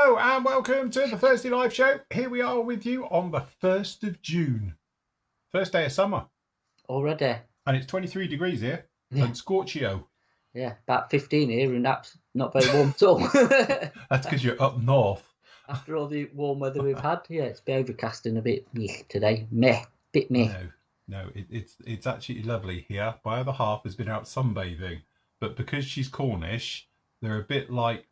Hello and welcome to the Thursday Live Show. Here we are with you on the 1st of June. First day of summer. Already. And it's 23 degrees here and Scorchio. Yeah, about 15 here and that's not very warm at all. That's because you're up north. After all the warm weather we've had, yeah, it's been overcasting a bit today. Bit meh. No, it's actually lovely here. My other half has been out sunbathing, but because she's Cornish, they're a bit like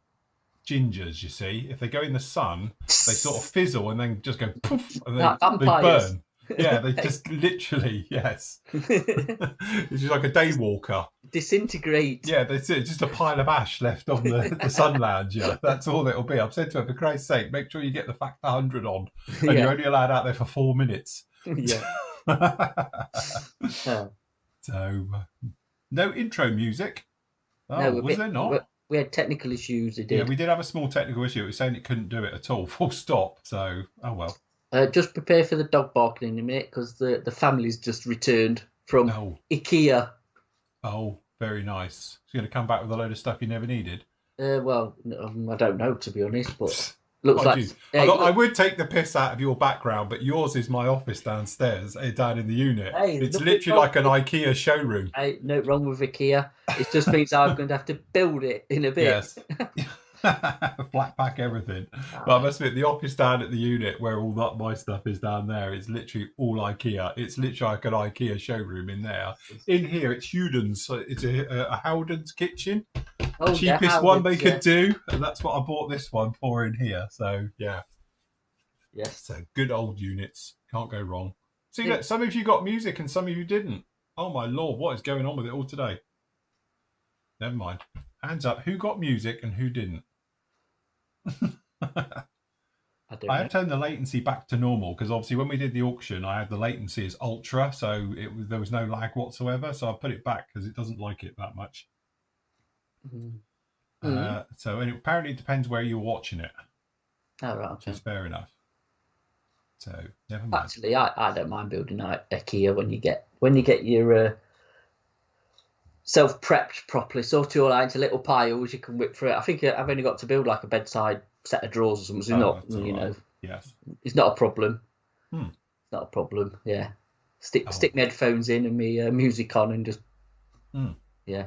gingers, you see. If they go in the sun, they sort of fizzle and then just go poof, and they burn. Yeah, they just literally, yes. It's just like a day walker. Disintegrate. Yeah, that's it. Just a pile of ash left on the sun lounge. Yeah, that's all it'll be. I've said to her, for Christ's sake, make sure you get the factor 100 on, and you're only allowed out there for 4 minutes. Yeah. So, no intro music. Oh, no, was there not? We had technical issues. Yeah, we did have a small technical issue. It was saying it couldn't do it at all. Full stop. So, oh well. Just prepare for the dog barking in a minute because the family's just returned from Ikea. Oh, very nice. She's going to come back with a load of stuff you never needed. Well, I don't know, to be honest, but looks like... I would take the piss out of your background, but yours is my office downstairs, down in the unit. Hey, it's literally like an Ikea showroom. Hey, no wrong with Ikea. It just means I'm going to have to build it in a bit. Yes. Flat pack everything. But I must admit, the office down at the unit where all that my stuff is down there, it's literally all Ikea. It's literally like an Ikea showroom in there. In here, it's Hewden's. So it's a Howden's kitchen. Cheapest one they could do. And that's what I bought this one for in here. So, yeah. Yes. So, good old units. Can't go wrong. See, look, some of you got music and some of you didn't. Oh, my Lord. What is going on with it all today? Never mind. Hands up. Who got music and who didn't? I have turned the latency back to normal because obviously when we did the auction I had the latency as ultra, so there was no lag whatsoever, so I put it back because it doesn't like it that much. So and apparently it depends where you're watching it. Oh, right, okay. Which is fair enough. So never mind. Actually, I don't mind building IKEA when you get your self-prepped properly, sort it all out into little piles you can whip through it. I think I've only got to build like a bedside set of drawers or something. So yes, it's not a problem. It's not a problem. Yeah, stick my headphones in and me music on and just yeah.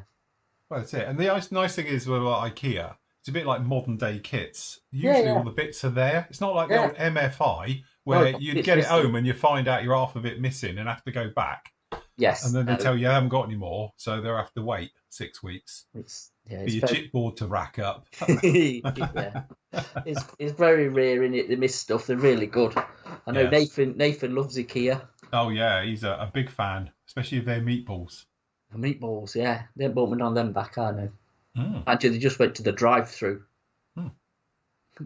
Well, that's it. And the nice thing is with IKEA, it's a bit like modern day kits. Usually all the bits are there. It's not like the old MFI where you'd get it home and you find out you're half of it missing and have to go back. Yes. And then they tell you I haven't got any more, so they'll have to wait 6 weeks for your chipboard to rack up. Yeah. It's very rare in it. They miss stuff. They're really good. I know Nathan loves IKEA. Oh yeah, he's a big fan, especially of their meatballs. The meatballs, yeah. They haven't bought me on them back, I know. Actually, they just went to the drive-through.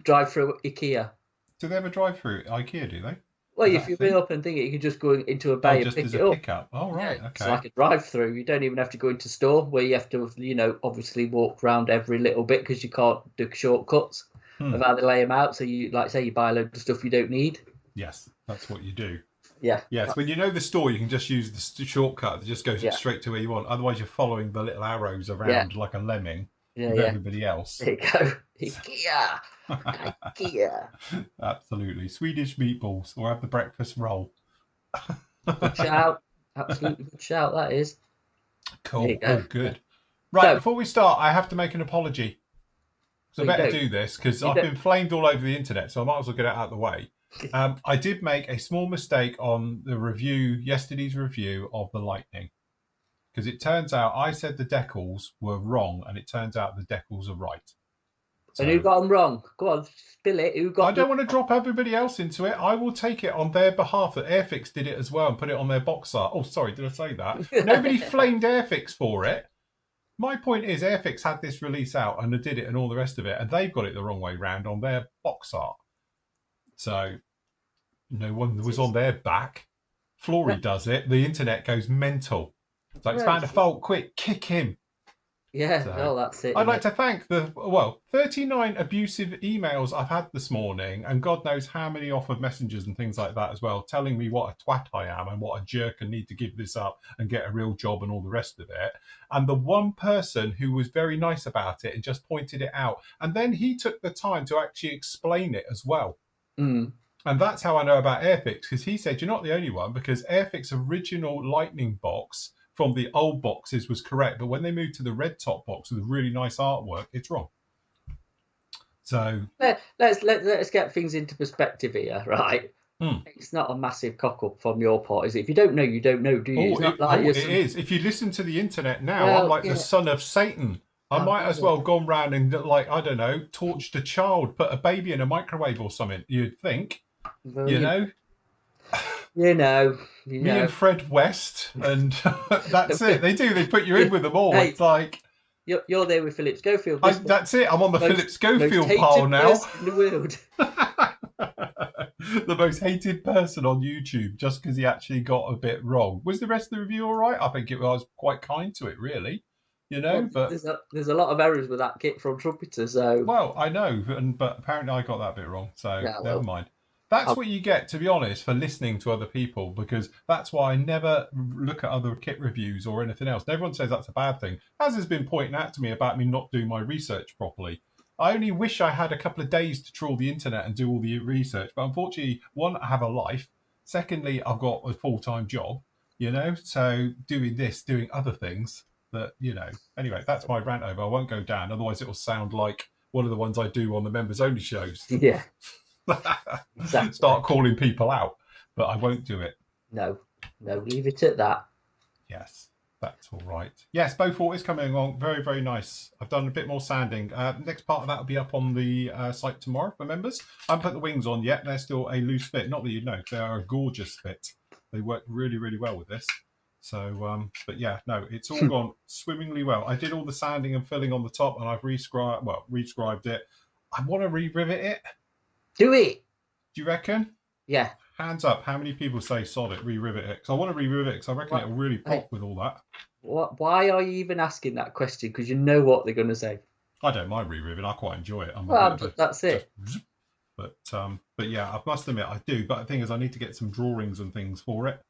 Drive-through IKEA. Do they have a drive-through IKEA, do they? Well, if you've been up and think it, you can just go into a bay and pick it up. Pickup. Oh, right, okay. It's like a drive-through. You don't even have to go into store where you have to, obviously walk around every little bit because you can't do shortcuts of how they lay them out. So you, like say, you buy a load of stuff you don't need. Yes, that's what you do. Yeah. Yes, when you know the store, you can just use the shortcut that just goes straight to where you want. Otherwise, you're following the little arrows around like a lemming with everybody else. There you go. IKEA. IKEA. Absolutely. Swedish meatballs or have the breakfast roll. Good shout. Absolutely good shout, that is. Cool. Oh, good. Right, before we start, I have to make an apology. So I better do this because I've been flamed all over the internet, so I might as well get it out of the way. I did make a small mistake on the yesterday's review of the Lightning. Because it turns out I said the decals were wrong, and it turns out the decals are right. So, and who got them wrong? Go on, spill it. I don't want to drop everybody else into it. I will take it on their behalf that Airfix did it as well and put it on their box art. Oh, sorry, did I say that? Nobody flamed Airfix for it. My point is Airfix had this release out and they did it and all the rest of it, and they've got it the wrong way round on their box art. So no one was on their back. Flory does it. The internet goes mental. It's like, it's found a fault. Quick, kick him. Yeah, So no, that's it. I'd like to thank 39 abusive emails I've had this morning, and God knows how many off of messengers and things like that as well, telling me what a twat I am and what a jerk and need to give this up and get a real job and all the rest of it. And the one person who was very nice about it and just pointed it out, and then he took the time to actually explain it as well. Mm. And that's how I know about Airfix, because he said, you're not the only one, because Airfix's original Lightning box from the old boxes was correct, but when they moved to the red top box with the really nice artwork, it's wrong. So let's get things into perspective here, right? It's not a massive cock up from your part, is it? If you don't know, you don't know, do you? It is. If you listen to the internet now, I'm like the son of Satan. I might as well gone round and, like, I don't know, torched a child, put a baby in a microwave or something. You'd think, well, you know. Me and Fred West, and that's it. They do. They put you in with them all. Hey, it's like you're there with Philip Schofield. That's it. I'm on the Philip Schofield pile now. In the world. The most hated person on YouTube, just because he actually got a bit wrong. Was the rest of the review all right? I think I was quite kind to it, really. You know, but there's a lot of errors with that kit from Trumpeter. So I know, but apparently I got that bit wrong. So never mind. That's what you get, to be honest, for listening to other people, because that's why I never look at other kit reviews or anything else. And everyone says that's a bad thing, as has been pointing out to me about me not doing my research properly. I only wish I had a couple of days to trawl the internet and do all the research. But unfortunately, one, I have a life. Secondly, I've got a full-time job, you know, so doing other things that, you know. Anyway, that's my rant over. I won't go down. Otherwise, it will sound like one of the ones I do on the members-only shows. Yeah. Exactly. Start calling people out, but I won't do it. No, leave it at that. Yes, that's all right. Yes, Beaufort is coming along. Very, very nice. I've done a bit more sanding. Next part of that will be up on the site tomorrow for members. I haven't put the wings on yet. They're still a loose fit. Not that you know, they are a gorgeous fit. They work really, really well with this. So, but yeah, no, it's all gone swimmingly well. I did all the sanding and filling on the top, and I've rescribed it. I want to re-rivet it. Do it. Do you reckon? Yeah. Hands up. How many people say sod it, re-rivet it? Because I want to re-rivet it because I reckon it'll really pop with all that. Why are you even asking that question? Because you know what they're going to say. I don't mind re-rivet. I quite enjoy it. That's it. But yeah, I must admit I do. But the thing is, I need to get some drawings and things for it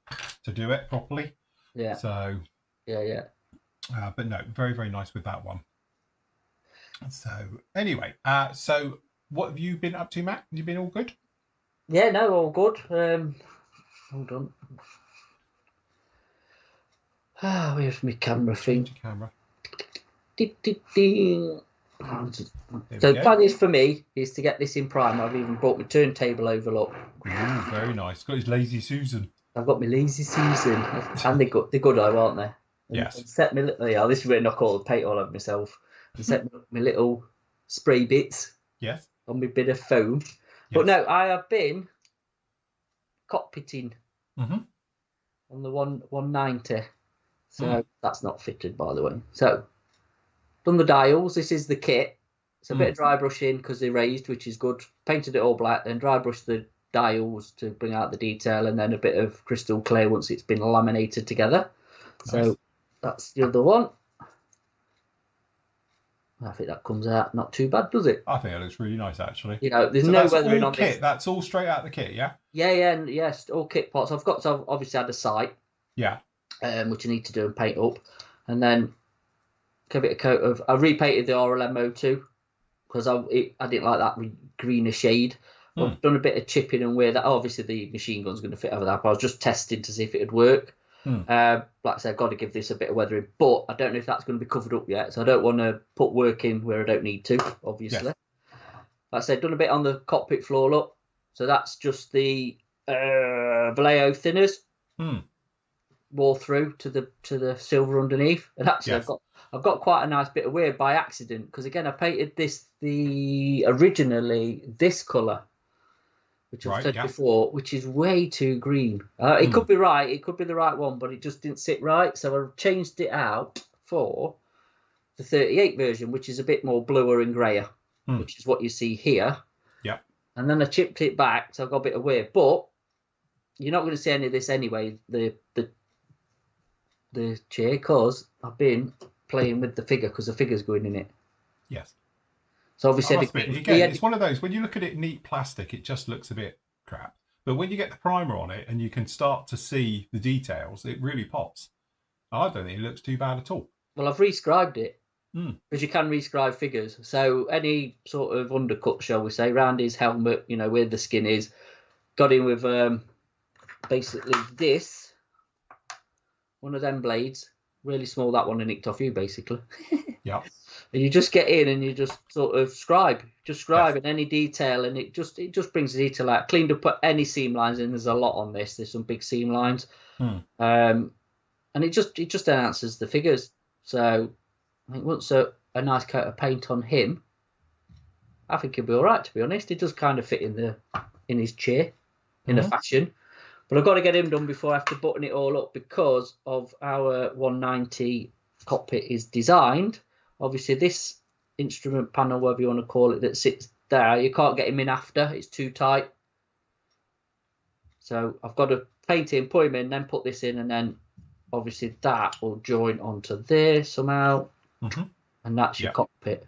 to do it properly. Yeah. So. Yeah. But no, very, very nice with that one. So anyway, so what have you been up to, Matt? You been all good? Yeah, no, all good. Hold on. Where's my camera thing? Change your camera. So the plan is for me is to get this in prime. I've even brought my turntable over. Look. Ooh, very nice. Got his Lazy Susan. I've got my Lazy Susan, and they're good though, aren't they? Yes. And set me this is where I knock all the paint all over myself. And set my little spray bits. Yes. On my bit of foam. Yes. But no, I have been cockpitting on the 190. So that's not fitted, by the way. So done the dials. This is the kit. It's a bit of dry brushing because they're raised, which is good. Painted it all black, then dry brushed the dials to bring out the detail, and then a bit of crystal clear once it's been laminated together. Nice. So that's the other one. I think that comes out not too bad, does it? I think it looks really nice, actually. You know, there's no weathering on this. That's all straight out of the kit, yeah? Yeah, yes, all kit parts. I've obviously had a site. Yeah. Which I need to do and paint up. And then give it a coat of... I repainted the RLM02 because I didn't like that greener shade. I've done a bit of chipping and wear that. Obviously, the machine gun's going to fit over that, but I was just testing to see if it would work. Like I said, I've got to give this a bit of weathering, but I don't know if that's going to be covered up yet, so I don't want to put work in where I don't need to, obviously. Yes. Like I said, done a bit on the cockpit floor look, so that's just the Vallejo thinners wore through to the silver underneath, and actually I've got quite a nice bit of wear by accident because again I painted this originally this colour, which I've said before, which is way too green. It could be right, it could be the right one, but it just didn't sit right. So I changed it out for the 38 version, which is a bit more bluer and greyer, which is what you see here. Yeah. And then I chipped it back, so I've got a bit of wear. But you're not going to see any of this anyway, the chair, because I've been playing with the figure because the figure's going in it. Yes. So obviously, it's one of those, when you look at it neat plastic, it just looks a bit crap. But when you get the primer on it and you can start to see the details, it really pops. I don't think it looks too bad at all. Well, I've rescribed it because you can rescribe figures. So any sort of undercut, shall we say, around his helmet, you know, where the skin is, got in with basically this, one of them blades, really small, that one, and nicked off you, basically. Yeah. And you just get in and you just sort of scribe in any detail, and it just brings the detail out. Cleaned up, put any seam lines in. There's a lot on this. There's some big seam lines, and it just enhances the figures. So I think once a nice coat of paint on him, I think he'll be all right. To be honest, it does kind of fit in his chair in a fashion. But I've got to get him done before I have to button it all up because of our 190 cockpit is designed. Obviously, this instrument panel, whatever you want to call it, that sits there, you can't get him in after. It's too tight. So I've got to paint him, put him in, then put this in, and then obviously that will join onto there somehow. And that's your cockpit.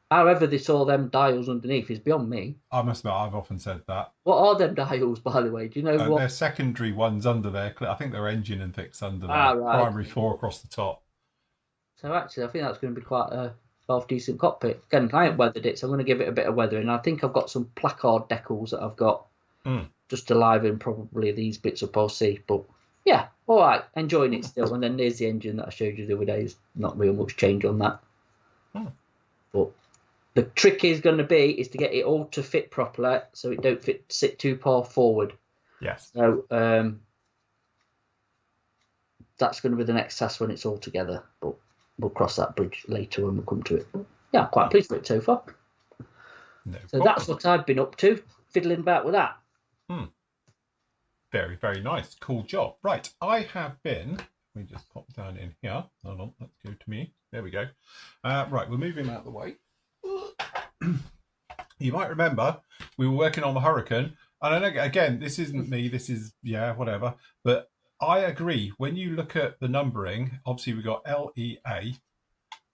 However, they saw them dials underneath is beyond me. I must admit, I've often said that. What are them dials, by the way? Do you know what? They're secondary ones under there. I think they're engine and things under there. Right. Primary 4 across the top. So actually, I think that's going to be quite a half-decent cockpit. Again, I haven't weathered it, so I'm going to give it a bit of weathering. I think I've got some placard decals that I've got just to liven probably these bits up, I'll see. But yeah, all right, enjoying it still. And then there's the engine that I showed you the other day. There's not real much change on that. But the trick is going to be to get it all to fit properly so it don't sit too far forward. Yes. So that's going to be the next task when it's all together. But we'll cross that bridge later when we come to it. Yeah, I'm quite pleased with it so far. So that's what I've been up to, fiddling about with that. Very, very nice. Cool job. Right, I have been... Let me just pop down in here. Hold on, let's go to me. There we go. Right, we'll move him out of the way. You might remember we were working on the Hurricane. And I know, again, this isn't me. This is, whatever. But I agree. When you look at the numbering, obviously we've got LEA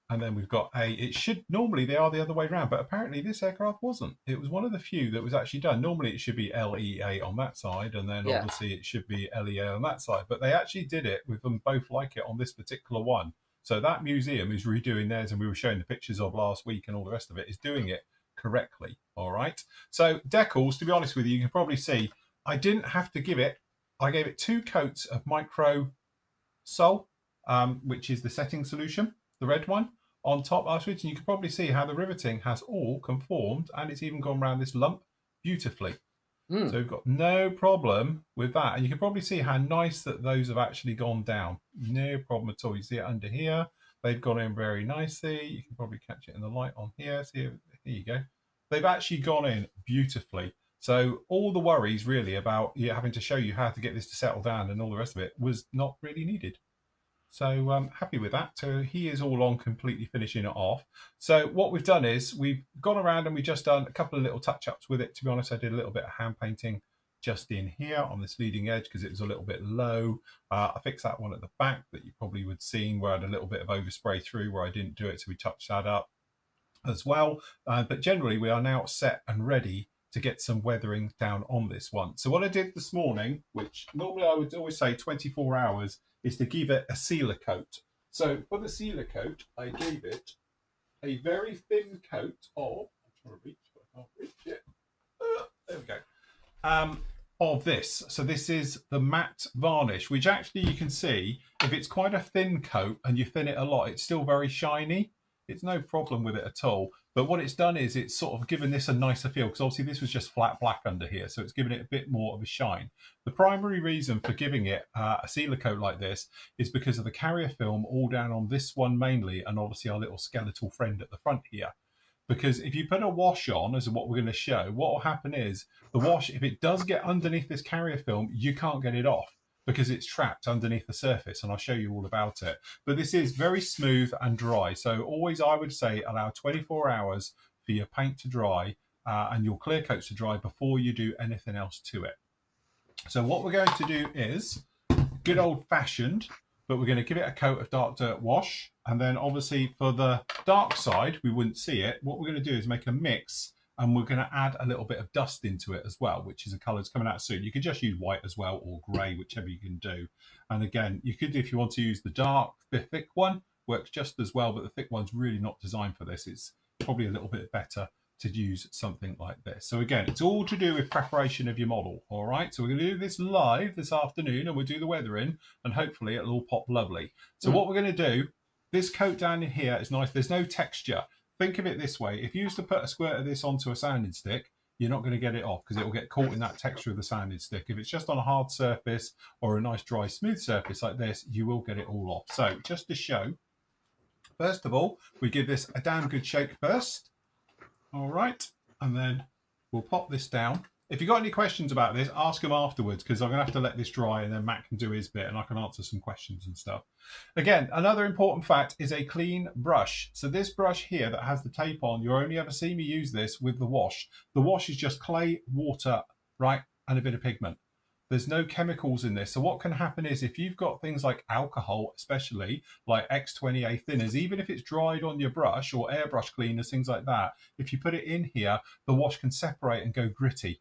and then we've got A. It should, normally they are the other way around, but apparently this aircraft wasn't. It was one of the few that was actually done. Normally it should be LEA on that side, and then obviously it should be LEA on that side. But they actually did it with them both like it on this particular one. So that museum is redoing theirs, and we were showing the pictures of last week and all the rest of it, is doing it correctly. All right. So decals, to be honest with you, you can probably see I didn't have to give it. I gave it 2 coats of micro sol, which is the setting solution, the red one, on top afterwards. And you can probably see how the riveting has all conformed, and it's even gone around this lump beautifully. So we've got no problem with that. And you can probably see how nice that those have actually gone down. No problem at all. You see it under here. They've gone in very nicely. You can probably catch it in the light on here. See, here you go. They've actually gone in beautifully. So all the worries really about having to show you how to get this to settle down and all the rest of it was not really needed. So I'm happy with that. So he is all on completely finishing it off. So what we've done is we've gone around and we've just done a couple of little touch-ups with it. To be honest, I did a little bit of hand painting just in here on this leading edge because it was a little bit low. I fixed that one at the back that you probably would have seen where I had a little bit of overspray through where I didn't do it. So we touched that up as well. But generally we are now set and ready to get some weathering down on this one. So what I did this morning, which normally I would always say 24 hours, is to give it a sealer coat. So for the sealer coat, I gave it a very thin coat of, I'm trying to reach, but I can't reach it. There we go. Of this. So this is the matte varnish, which actually you can see, if it's quite a thin coat and you thin it a lot, it's still very shiny. It's no problem with it at all. But what it's done is it's sort of given this a nicer feel, because obviously this was just flat black under here. So it's given it a bit more of a shine. The primary reason for giving it a sealer coat like this is because of the carrier film all down on this one mainly, and obviously our little skeletal friend at the front here. Because if you put a wash on, as what we're going to show, what will happen is the wash, if it does get underneath this carrier film, you can't get it off because it's trapped underneath the surface, and I'll show you all about it. But this is very smooth and dry. So always, I would say, allow 24 hours for your paint to dry and your clear coats to dry before you do anything else to it. So what we're going to do is good old-fashioned but we're going to give it a coat of dark dirt wash. And then obviously for the dark side, we wouldn't see it. What we're going to do is make a mix, and we're going to add a little bit of dust into it as well, which is a colour that's coming out soon. You could just use white as well, or grey, whichever you can do. And again, you could, if you want to use the thick one, works just as well, but the thick one's really not designed for this. It's probably a little bit better to use something like this. So again, it's all to do with preparation of your model. All right, so we're going to do this live this afternoon, and we'll do the weathering, and hopefully it'll all pop lovely. So what we're going to do, this coat down in here is nice. There's no texture. Think of it this way: if you used to put a squirt of this onto a sanding stick, you're not going to get it off because it will get caught in that texture of the sanding stick. If it's just on a hard surface or a nice dry smooth surface like this, you will get it all off. So just to show, first of all, we give this a damn good shake first. All right, and then we'll pop this down. If you've got any questions about this, ask them afterwards, because I'm going to have to let this dry, and then Matt can do his bit and I can answer some questions and stuff. Again, another important fact is a clean brush. So this brush here that has the tape on, you'll only ever see me use this with the wash. The wash is just clay, water, right, and a bit of pigment. There's no chemicals in this. So what can happen is if you've got things like alcohol, especially like X20A thinners, even if it's dried on your brush or airbrush cleaners, things like that, if you put it in here, the wash can separate and go gritty.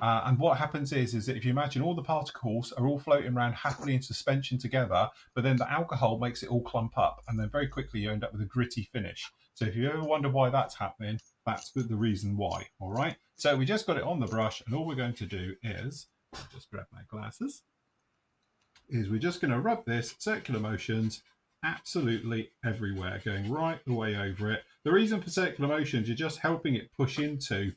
And what happens is that if you imagine all the particles are all floating around happily in suspension together, but then the alcohol makes it all clump up, and then very quickly you end up with a gritty finish. So if you ever wonder why that's happening, that's the reason why. All right. So we just got it on the brush, and all we're going to do is, just grab my glasses, is we're just going to rub this circular motions absolutely everywhere, going right the way over it. The reason for circular motions, you're just helping it push into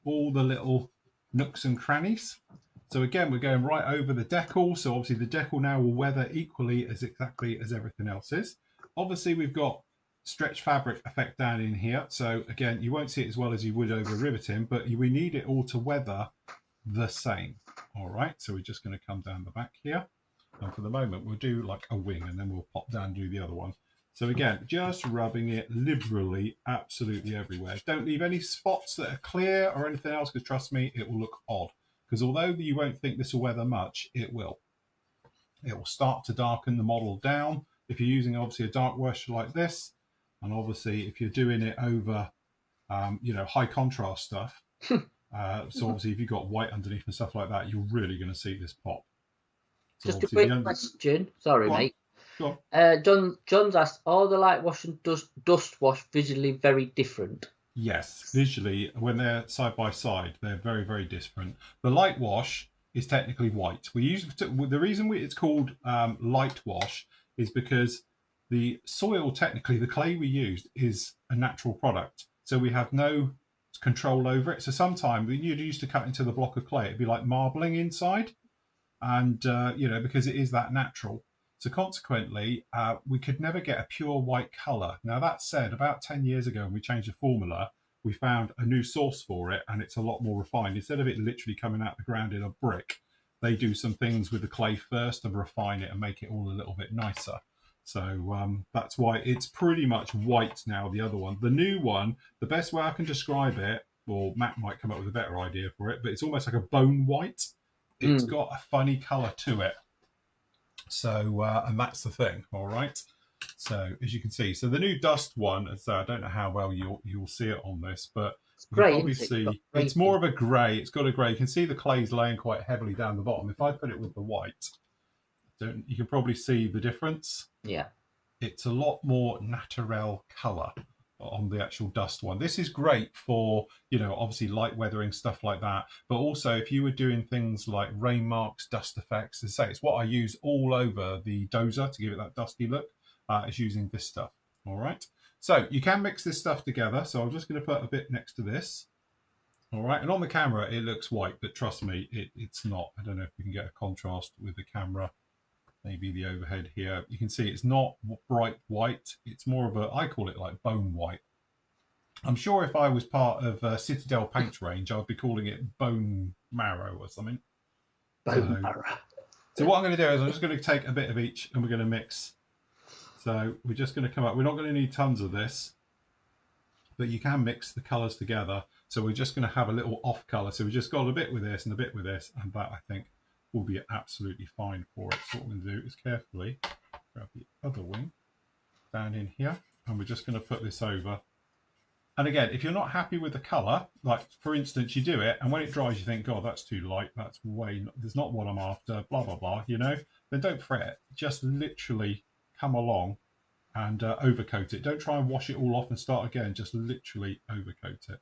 all the little nooks and crannies. So again, we're going right over the decal. So obviously the decal now will weather equally as exactly as everything else is. Obviously we've got stretch fabric effect down in here. So again, you won't see it as well as you would over riveting, but we need it all to weather the same. All right, so we're just going to come down the back here, and for the moment we'll do like a wing, and then we'll pop down and do the other one. So again, just rubbing it liberally absolutely everywhere. Don't leave any spots that are clear or anything else, because trust me, it will look odd. Because although you won't think this will weather much, it will. It will start to darken the model down if you're using obviously a dark wash like this, and obviously if you're doing it over high contrast stuff. So obviously if you've got white underneath and stuff like that, you're really going to see this pop. So just a quick question. Sorry, mate. Go on. John's asked, are the light wash and dust wash visually very different? Yes, visually, when they're side by side, they're very, very different. The light wash is technically white. The reason it's called light wash is because the soil, technically, the clay we used is a natural product. So we have no control over it. So sometimes when you're used to cut into the block of clay, it'd be like marbling inside, and because it is that natural. So consequently, we could never get a pure white color. Now that said, about 10 years ago, when we changed the formula, we found a new source for it, and it's a lot more refined. Instead of it literally coming out the ground in a brick, they do some things with the clay first and refine it and make it all a little bit nicer. So that's why it's pretty much white now, the other one. The new one, the best way I can describe it, or Matt might come up with a better idea for it, but it's almost like a bone white. It's got a funny colour to it. So, and that's the thing, all right? So, as you can see, so the new dust one, I don't know how well you'll see it on this, but you can probably see it's more of a grey. It's got a grey. You can see the clay's laying quite heavily down the bottom. If I put it with the white, you can probably see the difference. Yeah. It's a lot more natural colour on the actual dust one. This is great for, obviously light weathering, stuff like that. But also if you were doing things like rain marks, dust effects, as I say, it's what I use all over the dozer to give it that dusty look, is using this stuff. All right. So you can mix this stuff together. So I'm just going to put a bit next to this. All right. And on the camera, it looks white, but trust me, it's not. I don't know if we can get a contrast with the camera. Maybe the overhead here. You can see it's not bright white. It's more of I call it like bone white. I'm sure if I was part of Citadel paint range, I'd be calling it bone marrow or something. Bone marrow. So what I'm going to do is I'm just going to take a bit of each and we're going to mix. So we're just going to come up. We're not going to need tons of this, but you can mix the colours together. So we're just going to have a little off colour. So we just got a bit with this and a bit with this, and that I think will be absolutely fine for it. So what we're going to do is carefully grab the other wing down in here, and we're just going to put this over. And again, if you're not happy with the colour, like for instance, you do it, and when it dries, you think, God, that's too light. That's that's not what I'm after, blah, blah, blah, you know, then don't fret. Just literally come along and overcoat it. Don't try and wash it all off and start again. Just literally overcoat it.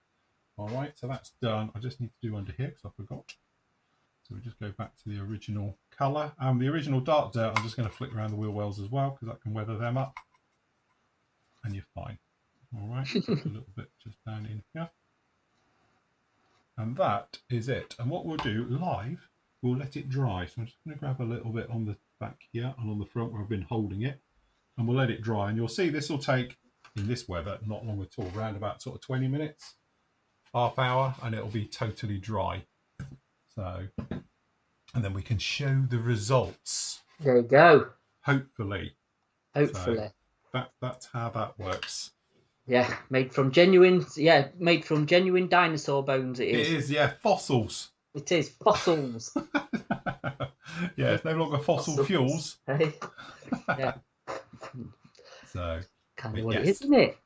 All right, so that's done. I just need to do under here because I forgot. So we just go back to the original colour. The original dark dirt, I'm just going to flick around the wheel wells as well because that can weather them up. And you're fine. All right, just a little bit just down in here. And that is it. And what we'll do live, we'll let it dry. So I'm just going to grab a little bit on the back here and on the front where I've been holding it. And we'll let it dry. And you'll see this will take, in this weather, not long at all, around about sort of 20 minutes, half hour, and it'll be totally dry. So, and then we can show the results. There you go. Hopefully. Hopefully. So that's how that works. Yeah, made from genuine dinosaur bones. It is. It is, yeah, fossils. It is fossils. Yeah, it's no longer fossil fuels. Hey. Yeah. So kind of what it is, isn't it?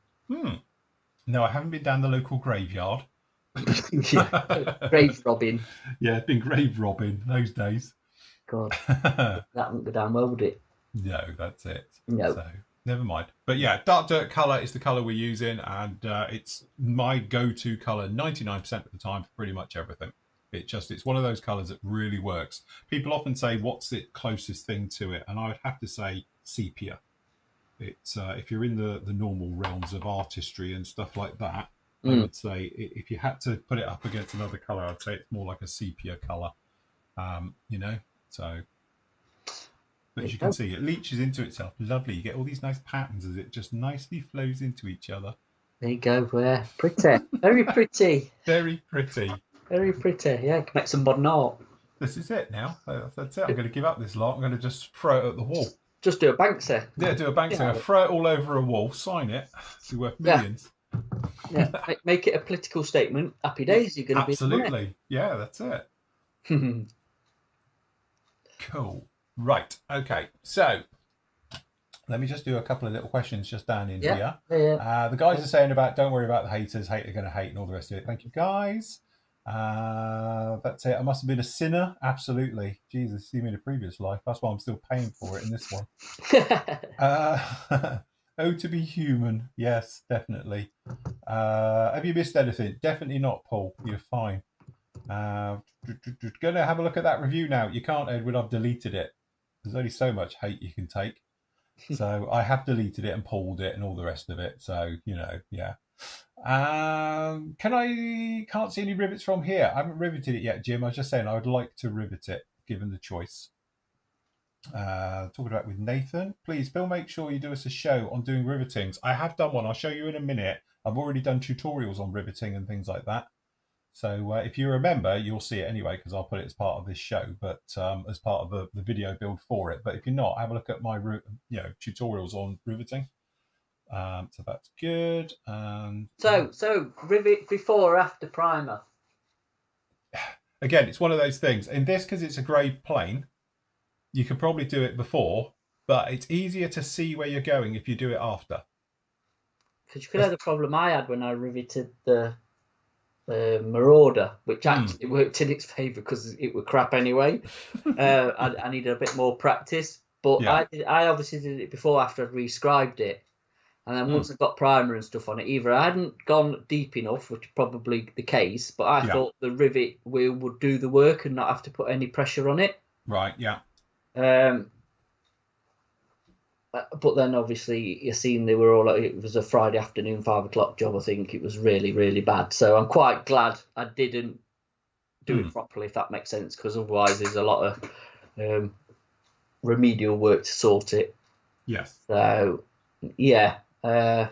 No, I haven't been down the local graveyard. Yeah. Grave robbing. Yeah, it's been grave robbing those days. God, that wouldn't go down well, would it? No, that's it. No. So never mind. But yeah, dark dirt colour is the colour we're using, and it's my go-to colour 99% of the time for pretty much everything. It's one of those colours that really works. People often say, what's the closest thing to it? And I would have to say sepia. It's if you're in the normal realms of artistry and stuff like that, I would say if you had to put it up against another colour, I'd say it's more like a sepia colour, you know, so... But as you can see, it leaches into itself. Lovely. You get all these nice patterns as it just nicely flows into each other. There you go. Pretty. Very pretty. Very pretty. Very pretty. Yeah, can make some modern art. This is it now. That's it. I'm going to give up this lot. I'm going to just throw it at the wall. Just do a Banksy. Yeah, do a Banksy. Yeah. Throw it all over a wall. Sign it. It's worth millions. Yeah. Make it a political statement. Happy days. You're going to be. Absolutely. Yeah, that's it. Cool. Right, okay, so let me just do a couple of little questions just down in here. Yeah. The guys are saying about, don't worry about the haters, hate are going to hate and all the rest of it. Thank you, guys. That's it. I must have been a sinner. Absolutely. Jesus, see me in a previous life. That's why I'm still paying for it in this one. Oh, to be human. Yes, definitely. Have you missed anything? Definitely not, Paul. You're fine. Going to have a look at that review now. You can't, Edward. I've deleted it. There's only so much hate you can take. So I have deleted it and pulled it and all the rest of it. So, you know, yeah. Can't see any rivets from here. I haven't riveted it yet, Jim. I was just saying I would like to rivet it, given the choice. Talking about with Nathan. Please, Phil, make sure you do us a show on doing rivetings. I have done one. I'll show you in a minute. I've already done tutorials on riveting and things like that. So if you remember, you'll see it anyway, because I'll put it as part of this show, but as part of the video build for it. But if you're not, have a look at my tutorials on riveting. So that's good. So rivet before or after primer? Again, it's one of those things. In this, because it's a grey plane, you could probably do it before, but it's easier to see where you're going if you do it after. Because you could have the problem I had when I riveted the Marauder, which actually worked in its favour because it was crap anyway. I needed a bit more practice, but yeah. I obviously did it before after I'd rescribed it, and then once I got primer and stuff on it, either I hadn't gone deep enough, which is probably the case, but I thought the rivet wheel would do the work and not have to put any pressure on it. Right. Yeah. But then obviously you're seeing they were all, it was a Friday afternoon 5 o'clock job. I think it was really, really bad. So I'm quite glad I didn't do it properly, if that makes sense, because otherwise there's a lot of remedial work to sort it. Yes. So yeah. So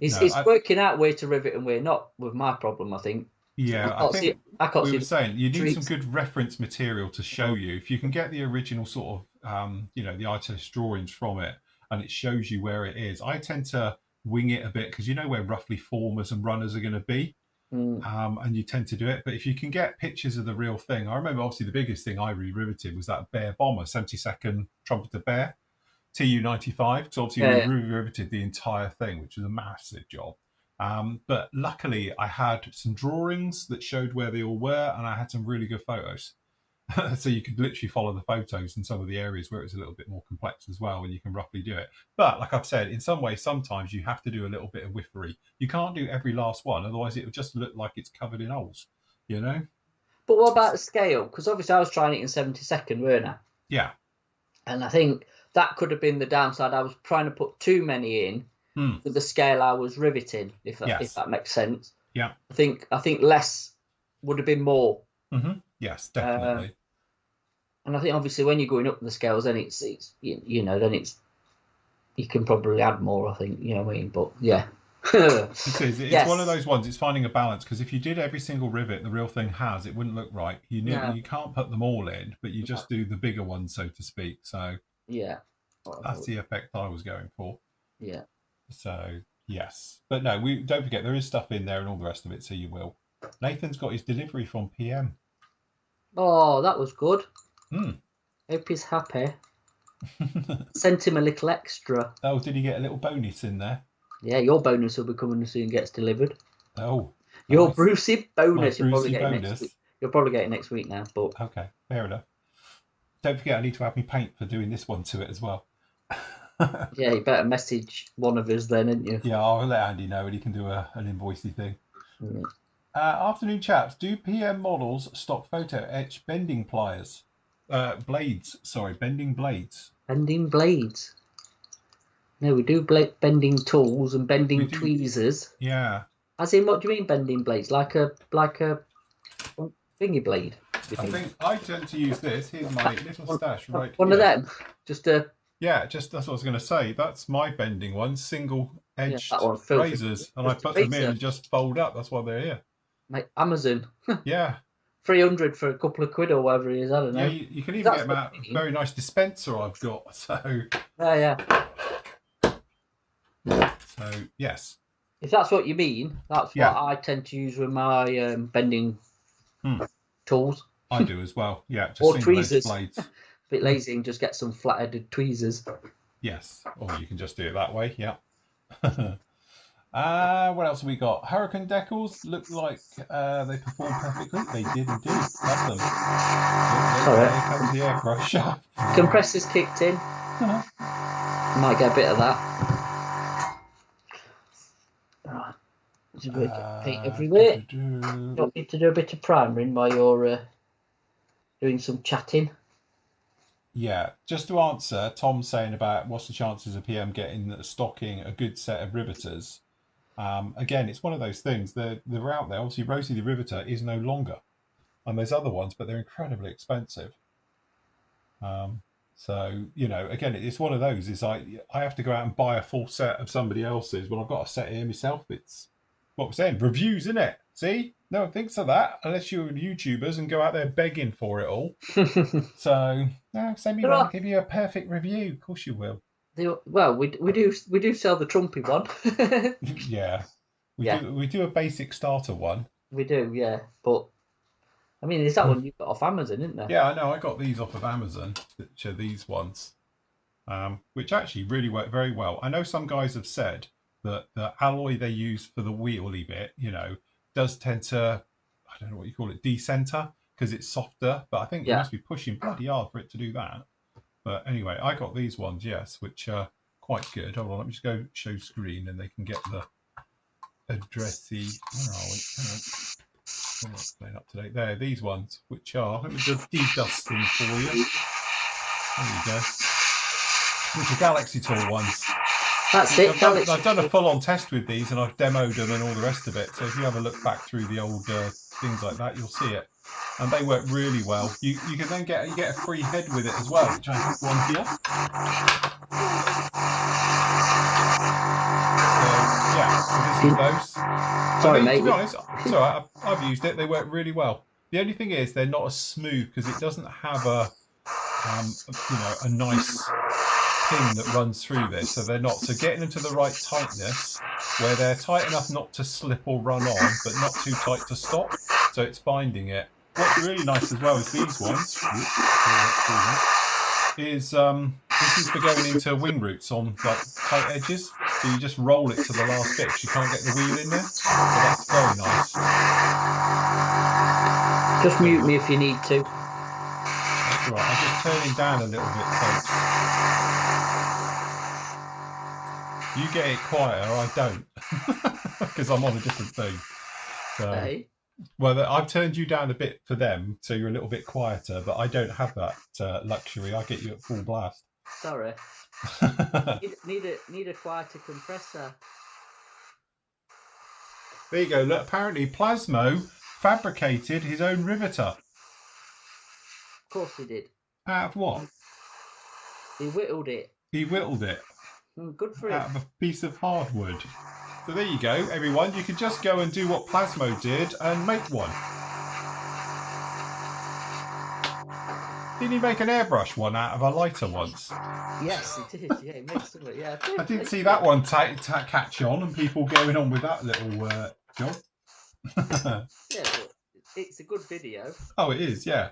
it's working out where to rivet and where not with my problem, I think. Yeah, I think we were saying you need some good reference material to show you. If you can get the original sort of, the artist drawings from it, and it shows you where it is. I tend to wing it a bit because you know where roughly formers and runners are going to be. and you tend to do it. But if you can get pictures of the real thing, I remember obviously the biggest thing I re-riveted was that Bear bomber, 72nd Trumpeter Bear, TU-95. So obviously we re-riveted the entire thing, which was a massive job. But luckily I had some drawings that showed where they all were, and I had some really good photos. So you could literally follow the photos in some of the areas where it was a little bit more complex as well, and you can roughly do it. But like I've said, in some ways, sometimes you have to do a little bit of whiffery. You can't do every last one, otherwise it will just look like it's covered in holes, you know? But what about the scale? Because obviously I was trying it in 72nd, weren't I? Yeah. And I think that could have been the downside. I was trying to put too many in with the scale I was riveting, if that makes sense. Yeah. I think less would have been more. Mm-hmm. Yes, definitely. And I think obviously when you're going up the scales, then it's you know, then it's, you can probably add more, I think, you know what I mean? But yeah. It's one of those ones, it's finding a balance, because if you did every single rivet the real thing has, it wouldn't look right. You can't put them all in, but you just do the bigger ones, so to speak. So yeah, that's the effect I was going for. Yeah. So yes, but no, we don't forget there is stuff in there and all the rest of it, so you will. Nathan's got his delivery from PM. Oh, that was good. Hope he's happy. Sent him a little extra. Oh, did he get a little bonus in there? Yeah, your bonus will be coming as soon as it gets delivered. Oh, your nice. Brucey bonus. You'll probably get it next week. You'll probably get it next week now. But okay, fair enough. Don't forget, I need to have me paint for doing this one to it as well. Yeah, you better message one of us then, ain't you? Yeah, I'll let Andy know, and he can do an invoicey thing. Afternoon, chaps. Do PM models stock photo etch bending pliers? Blades. Sorry, bending blades. Bending blades. No, we do bending tools and bending tweezers. Yeah. As in, what do you mean bending blades? Like a thingy blade? I think I tend to use this. Here's my little stash right One here. of them. Just a. Yeah, just that's what I was going to say. That's my bending one, single-edged razors, and I put them in and just fold up. That's why they're here. Like Amazon. Yeah. 300 for a couple of quid or whatever it is. I don't know. Yeah, you can even get them out. Very nice dispenser I've got. So. Yeah. So yes. If that's what you mean, that's what I tend to use with my bending tools. I do as well. Yeah. Just or tweezers. Blades. A bit lazy and just get some flat-headed tweezers. Yes, or you can just do it that way. Yeah. What else have we got? Hurricane decals look like they perform perfectly. They did indeed. Love them. Here comes the air crusher. Compressors kicked in. Might get a bit of that. Right. Paint everywhere. Don't need to do a bit of primering while you're doing some chatting. Yeah, just to answer Tom's saying about what's the chances of PM stocking a good set of riveters. Again, it's one of those things. They're out there. Obviously, Rosie the Riveter is no longer, and there's other ones, but they're incredibly expensive. So you know, again, it's one of those. It's like I have to go out and buy a full set of somebody else's. Well, I've got a set here myself. It's what we're saying. Reviews, isn't it? See, no one thinks of that unless you're YouTubers and go out there begging for it all. So send me one. Give you a perfect review. Of course you will. Well, we do sell the Trumpy one. Yeah, we do a basic starter one. We do, yeah. But I mean, is that one you got off Amazon, isn't there? Yeah, I know. I got these off of Amazon, which are these ones, which actually really work very well. I know some guys have said that the alloy they use for the wheelie bit, you know, does tend to, I don't know what you call it, decenter because it's softer. But I think you must be pushing bloody hard for it to do that. But anyway, I got these ones, yes, which are quite good. Hold on, let me just go show screen and they can get the addressy. Where are we? I'm not staying up to date. There, these ones, which are, let me just de-dust them for you. There you go. Which are Galaxy Tool ones. That's it. I've done a full-on test with these and I've demoed them and all the rest of it. So if you have a look back through the old things like that, you'll see it. And they work really well. You can then get a free head with it as well, which I have one here. So this is those. Sorry, mate. To be honest, it's all right. I've used it. They work really well. The only thing is they're not as smooth because it doesn't have a nice pin that runs through this. So they're not. So getting them to the right tightness where they're tight enough not to slip or run on, but not too tight to stop. So it's binding it. What's really nice as well is these ones. This is for going into wing roots on like tight edges. So you just roll it to the last bit because you can't get the wheel in there. So that's very nice. Just mute me if you need to. That's all right. I'm just turning down a little bit, folks. You get it quieter, I don't, because I'm on a different thing. So, Hey. well, I've turned you down a bit for them, so you're a little bit quieter. But I don't have that luxury. I get you at full blast. Sorry. need a quieter compressor. There you go. Look, apparently Plasmo fabricated his own riveter. Of course he did. Out of what? He whittled it. He whittled it. Good for him. Out of a piece of hardwood. So there you go, everyone. You could just go and do what Plasmo did and make one. Didn't he make an airbrush one out of a lighter once? Yes, he did. Yeah, he made something. Yeah, I did see that one catch on and people going on with that little job. Yeah, but it's a good video. Oh, it is, yeah.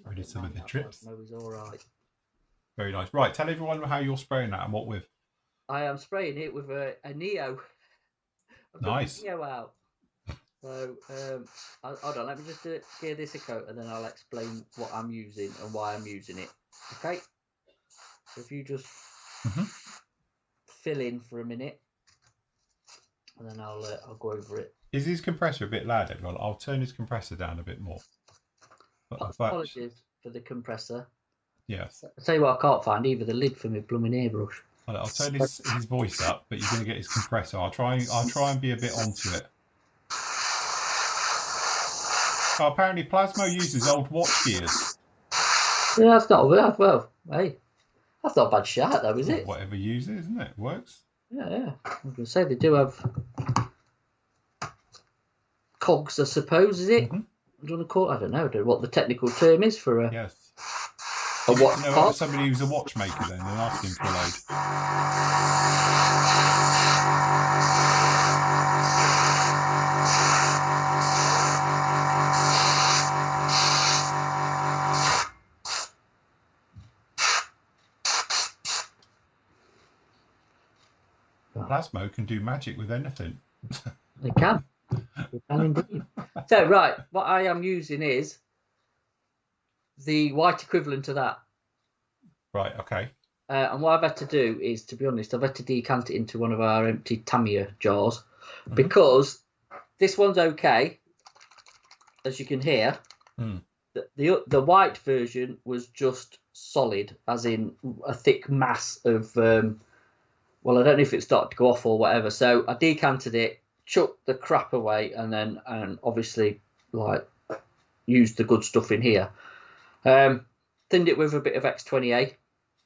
Ready some of the trips. Plasmo's all right. Very nice. Right, tell everyone how you're spraying that and what with. I am spraying it with a Neo. I've got Nice. the Neo out. So, hold on, let me just give this a coat and then I'll explain what I'm using and why I'm using it. Okay? So if you just fill in for a minute and then I'll go over it. Is his compressor a bit loud, everyone? I'll turn his compressor down a bit more. Apologies for the compressor. Yes. I'll tell you what, I can't find either the lid for my blooming airbrush. I'll turn his voice up, but you're going to get his compressor. I'll try and be a bit onto it. Oh, apparently Plasmo uses old watch gears. Yeah, that's not bad. Well, hey, that's not a bad shot though, is it? Whatever you use it, isn't it? It works. Yeah. I was going to say they do have cogs, I suppose, is it? Do you want to call it? I don't know what the technical term is for a. Yes. A watch cog? Somebody who's a watchmaker then and ask him for a load. Plasmo can do magic with anything. They can. They can indeed. So, right, what I am using is the white equivalent of that. Right, okay. And what I've had to do is, to be honest, I've had to decant it into one of our empty Tamiya jars because this one's okay, as you can hear. The white version was just solid, as in a thick mass of, well, I don't know if it started to go off or whatever. So I decanted it, chucked the crap away, and obviously like used the good stuff in here. Thinned it with a bit of X20A,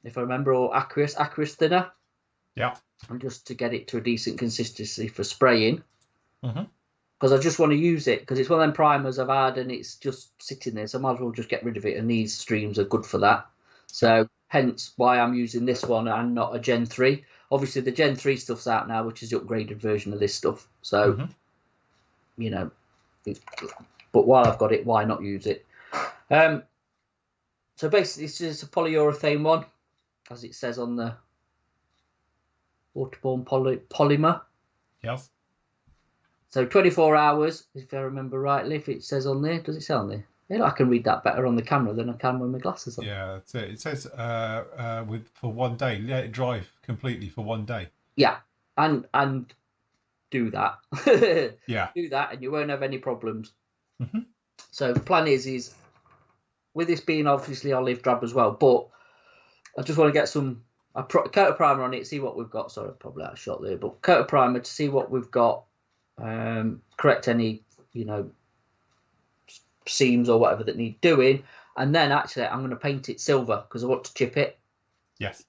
if I remember, or Aqueous thinner. Yeah. And just to get it to a decent consistency for spraying. Because I just want to use it, because it's one of them primers I've had and it's just sitting there, so I might as well just get rid of it, and these streams are good for that. So hence why I'm using this one and not a Gen 3. Obviously the Gen 3 stuff's out now, which is the upgraded version of this stuff. So, you know, but while I've got it, why not use it? So basically this is a polyurethane one, as it says on the waterborne polymer. Yes. So 24 hours, if I remember rightly, if it says on there. Does it say on there? Yeah, I can read that better on the camera than I can with my glasses on. Yeah, that's it. It says for 1 day. Let it dry completely for 1 day. Yeah, and do that. Yeah. Do that and you won't have any problems. So the plan is with this being obviously olive drab as well, but I just want to get some coat of primer on it, see what we've got. Sorry, probably out of shot there, but coat of primer to see what we've got. Correct any, you know, seams or whatever that need doing, and then actually I'm going to paint it silver because I want to chip it. Yes.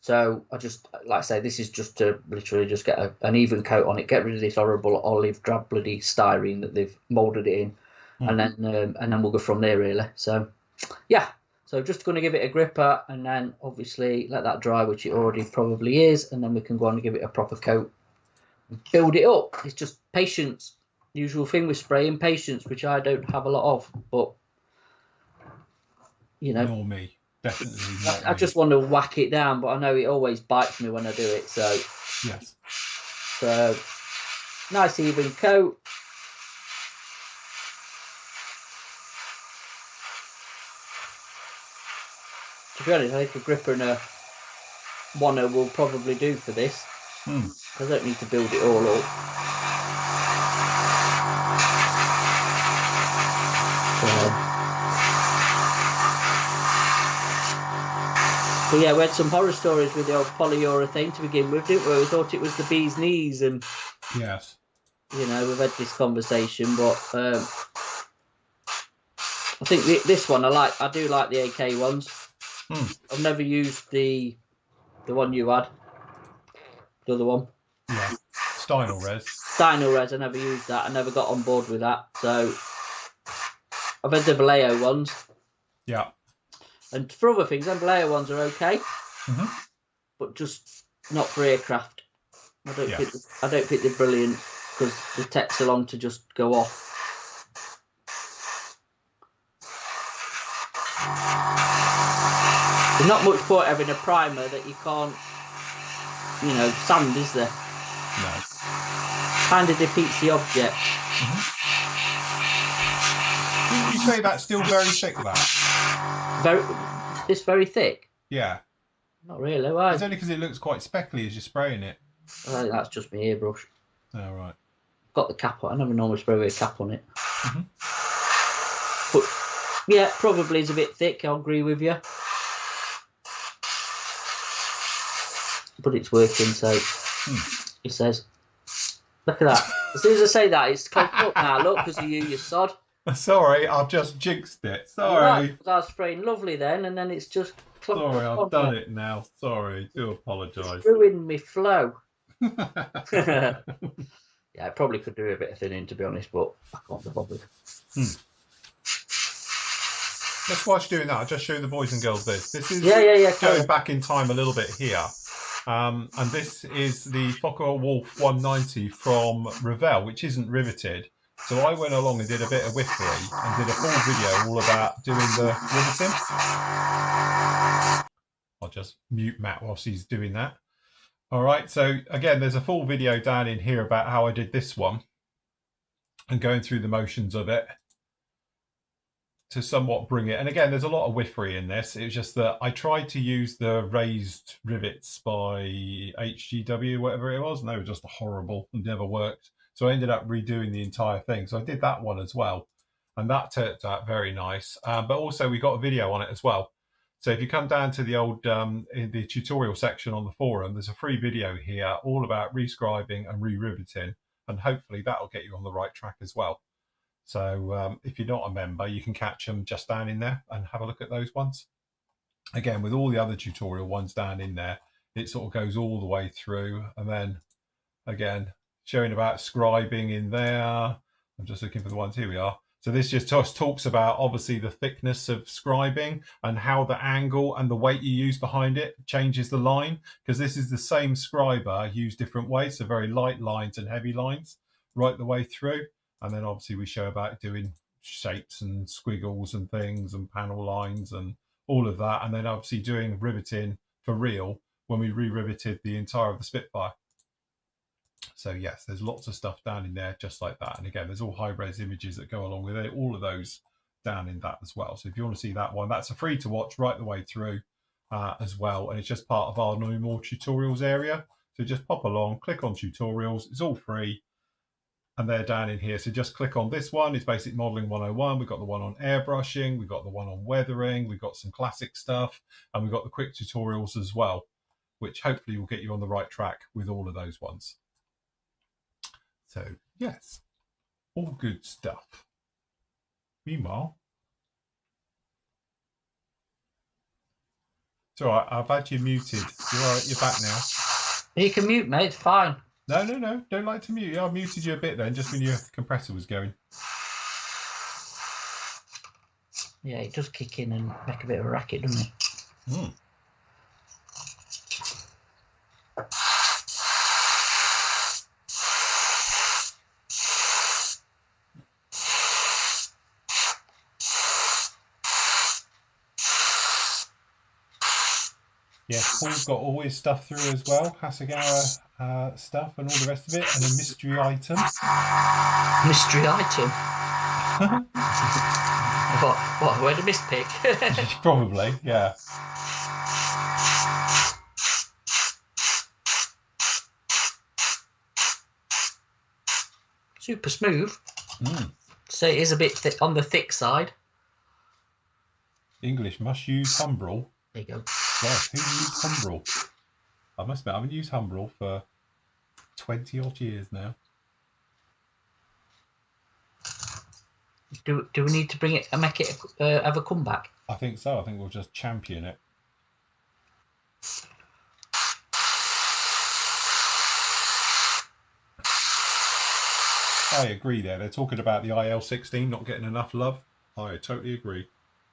So I just, like I say, this is just to literally just get an even coat on it, get rid of this horrible olive drab bloody styrene that they've moulded it in, and then we'll go from there really. So yeah, So just going to give it a gripper and then obviously let that dry, which it already probably is, and then we can go on and give it a proper coat and build it up. It's just patience. Usual thing with spraying, patience, which I don't have a lot of, but you know. Nor me. Definitely not I just want to whack it down, but I know it always bites me when I do it, so. Yes. So, nice even coat. To be honest, I think a gripper and a wanner will probably do for this. I don't need to build it all up. But yeah, we had some horror stories with the old polyurethane to begin with, didn't we? We thought it was the bee's knees, and yes, you know, we've had this conversation, but I think this one I do like the AK ones. I've never used the one you had, the other one. Yeah, Stynylres. Stynylres, I never used that. I never got on board with that. So I've had the Vallejo ones. Yeah. And for other things, the Vallejo ones are okay, but just not for aircraft. I don't think they're brilliant because the tech's along to just go off. There's not much point having a primer that you can't, you know, sand, is there? No. Kind of defeats the object. Didn't you say that's still very thick, that? It's very thick? Yeah. Not really, why? It's only because it looks quite speckly as you're spraying it. I think that's just my airbrush. Oh, right. Got the cap on. I never normally spray with a cap on it. But, yeah, probably is a bit thick, I'll agree with you. But it's working, so it says. Look at that. As soon as I say that, it's clogged up now. Look, because of you sod. Sorry, I've just jinxed it. Sorry. Right, I was spraying lovely then, and then it's just clogged up. Sorry, I've done it now. Sorry, do apologise. It's ruined me flow. Yeah, I probably could do a bit of thinning, to be honest, but I can't be bothered. Just whilst doing that, I'll just show the boys and girls this. This is going back in time a little bit here. And this is the Focke-Wulf 190 from Revell, which isn't riveted. So I went along and did a bit of whiffery and did a full video all about doing the riveting. I'll just mute Matt whilst he's doing that. All right, so again, there's a full video down in here about how I did this one and going through the motions of it to somewhat bring it. And again, there's a lot of whiffery in this. It was just that I tried to use the raised rivets by HGW, whatever it was, and they were just horrible and never worked. So I ended up redoing the entire thing. So I did that one as well. And that turned out very nice. But also we got a video on it as well. So if you come down to the old, in the tutorial section on the forum, there's a free video here all about rescribing and re-riveting. And hopefully that'll get you on the right track as well. So if you're not a member, you can catch them just down in there and have a look at those ones. Again, with all the other tutorial ones down in there, it sort of goes all the way through. And then again, showing about scribing in there. I'm just looking for the ones. Here we are. So this just talks about obviously the thickness of scribing and how the angle and the weight you use behind it changes the line, because this is the same scriber used different ways. So very light lines and heavy lines right the way through. And then obviously we show about doing shapes and squiggles and things and panel lines and all of that. And then obviously doing riveting for real when we re-riveted the entire of the Spitfire. So yes, there's lots of stuff down in there just like that. And again, there's all high-res images that go along with it, all of those down in that as well. So if you want to see that one, that's a free to watch right the way through as well. And it's just part of our No More Tutorials area. So just pop along, click on tutorials, it's all free. And they're down in here. So just click on this one. It's Basic Modeling 101. We've got the one on airbrushing. We've got the one on weathering. We've got some classic stuff. And we've got the quick tutorials as well, which hopefully will get you on the right track with all of those ones. So, yes, all good stuff. Meanwhile, it's all right. I've had you muted. You're all right. You're back now. You can mute, mate. It's fine. No. Don't like to mute. I muted you a bit then, just when your compressor was going. Yeah, it does kick in and make a bit of a racket, doesn't it? Mm. Yes, Paul's got all his stuff through as well. Hasegawa stuff and all the rest of it, and a mystery item. Mystery item? What? Where'd a mispick? Probably, yeah. Super smooth. Mm. So it is a bit on the thick side. English must use Humbrol. There you go. Gosh, who used Humbrol? I must admit, I haven't used Humbrol for 20 odd years now. Do we need to bring it and make it have a comeback? I think so. I think we'll just champion it. I agree there. They're talking about the IL-16 not getting enough love. I totally agree.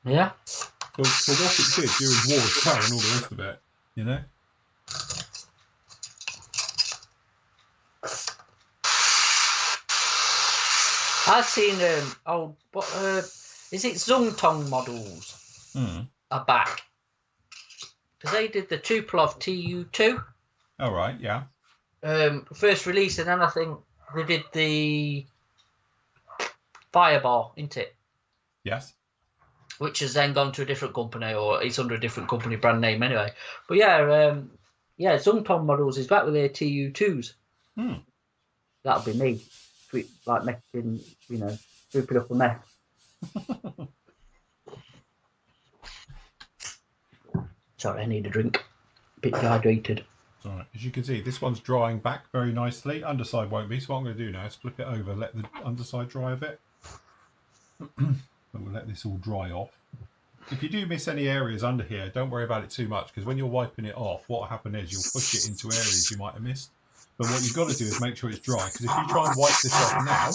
Yeah. For what it did during war as well and all the rest of it, you know? I've seen is it Zungtong models are back, because they did the Tupolev TU2. All right, yeah. First release, and then I think they did the Fireball, isn't it? Yes. Which has then gone to a different company, or it's under a different company brand name anyway. But yeah, Zungtong models is back with their TU2s. That'll be me. Like making, scooping up a mess. Sorry, I need a drink. A bit dehydrated. All right. As you can see, this one's drying back very nicely. Underside won't be. So what I'm going to do now is flip it over, let the underside dry a bit. And we'll let this all dry off. If you do miss any areas under here, don't worry about it too much, because when you're wiping it off, what will happen is you'll push it into areas you might have missed. But what you've got to do is make sure it's dry, because if you try and wipe this off now,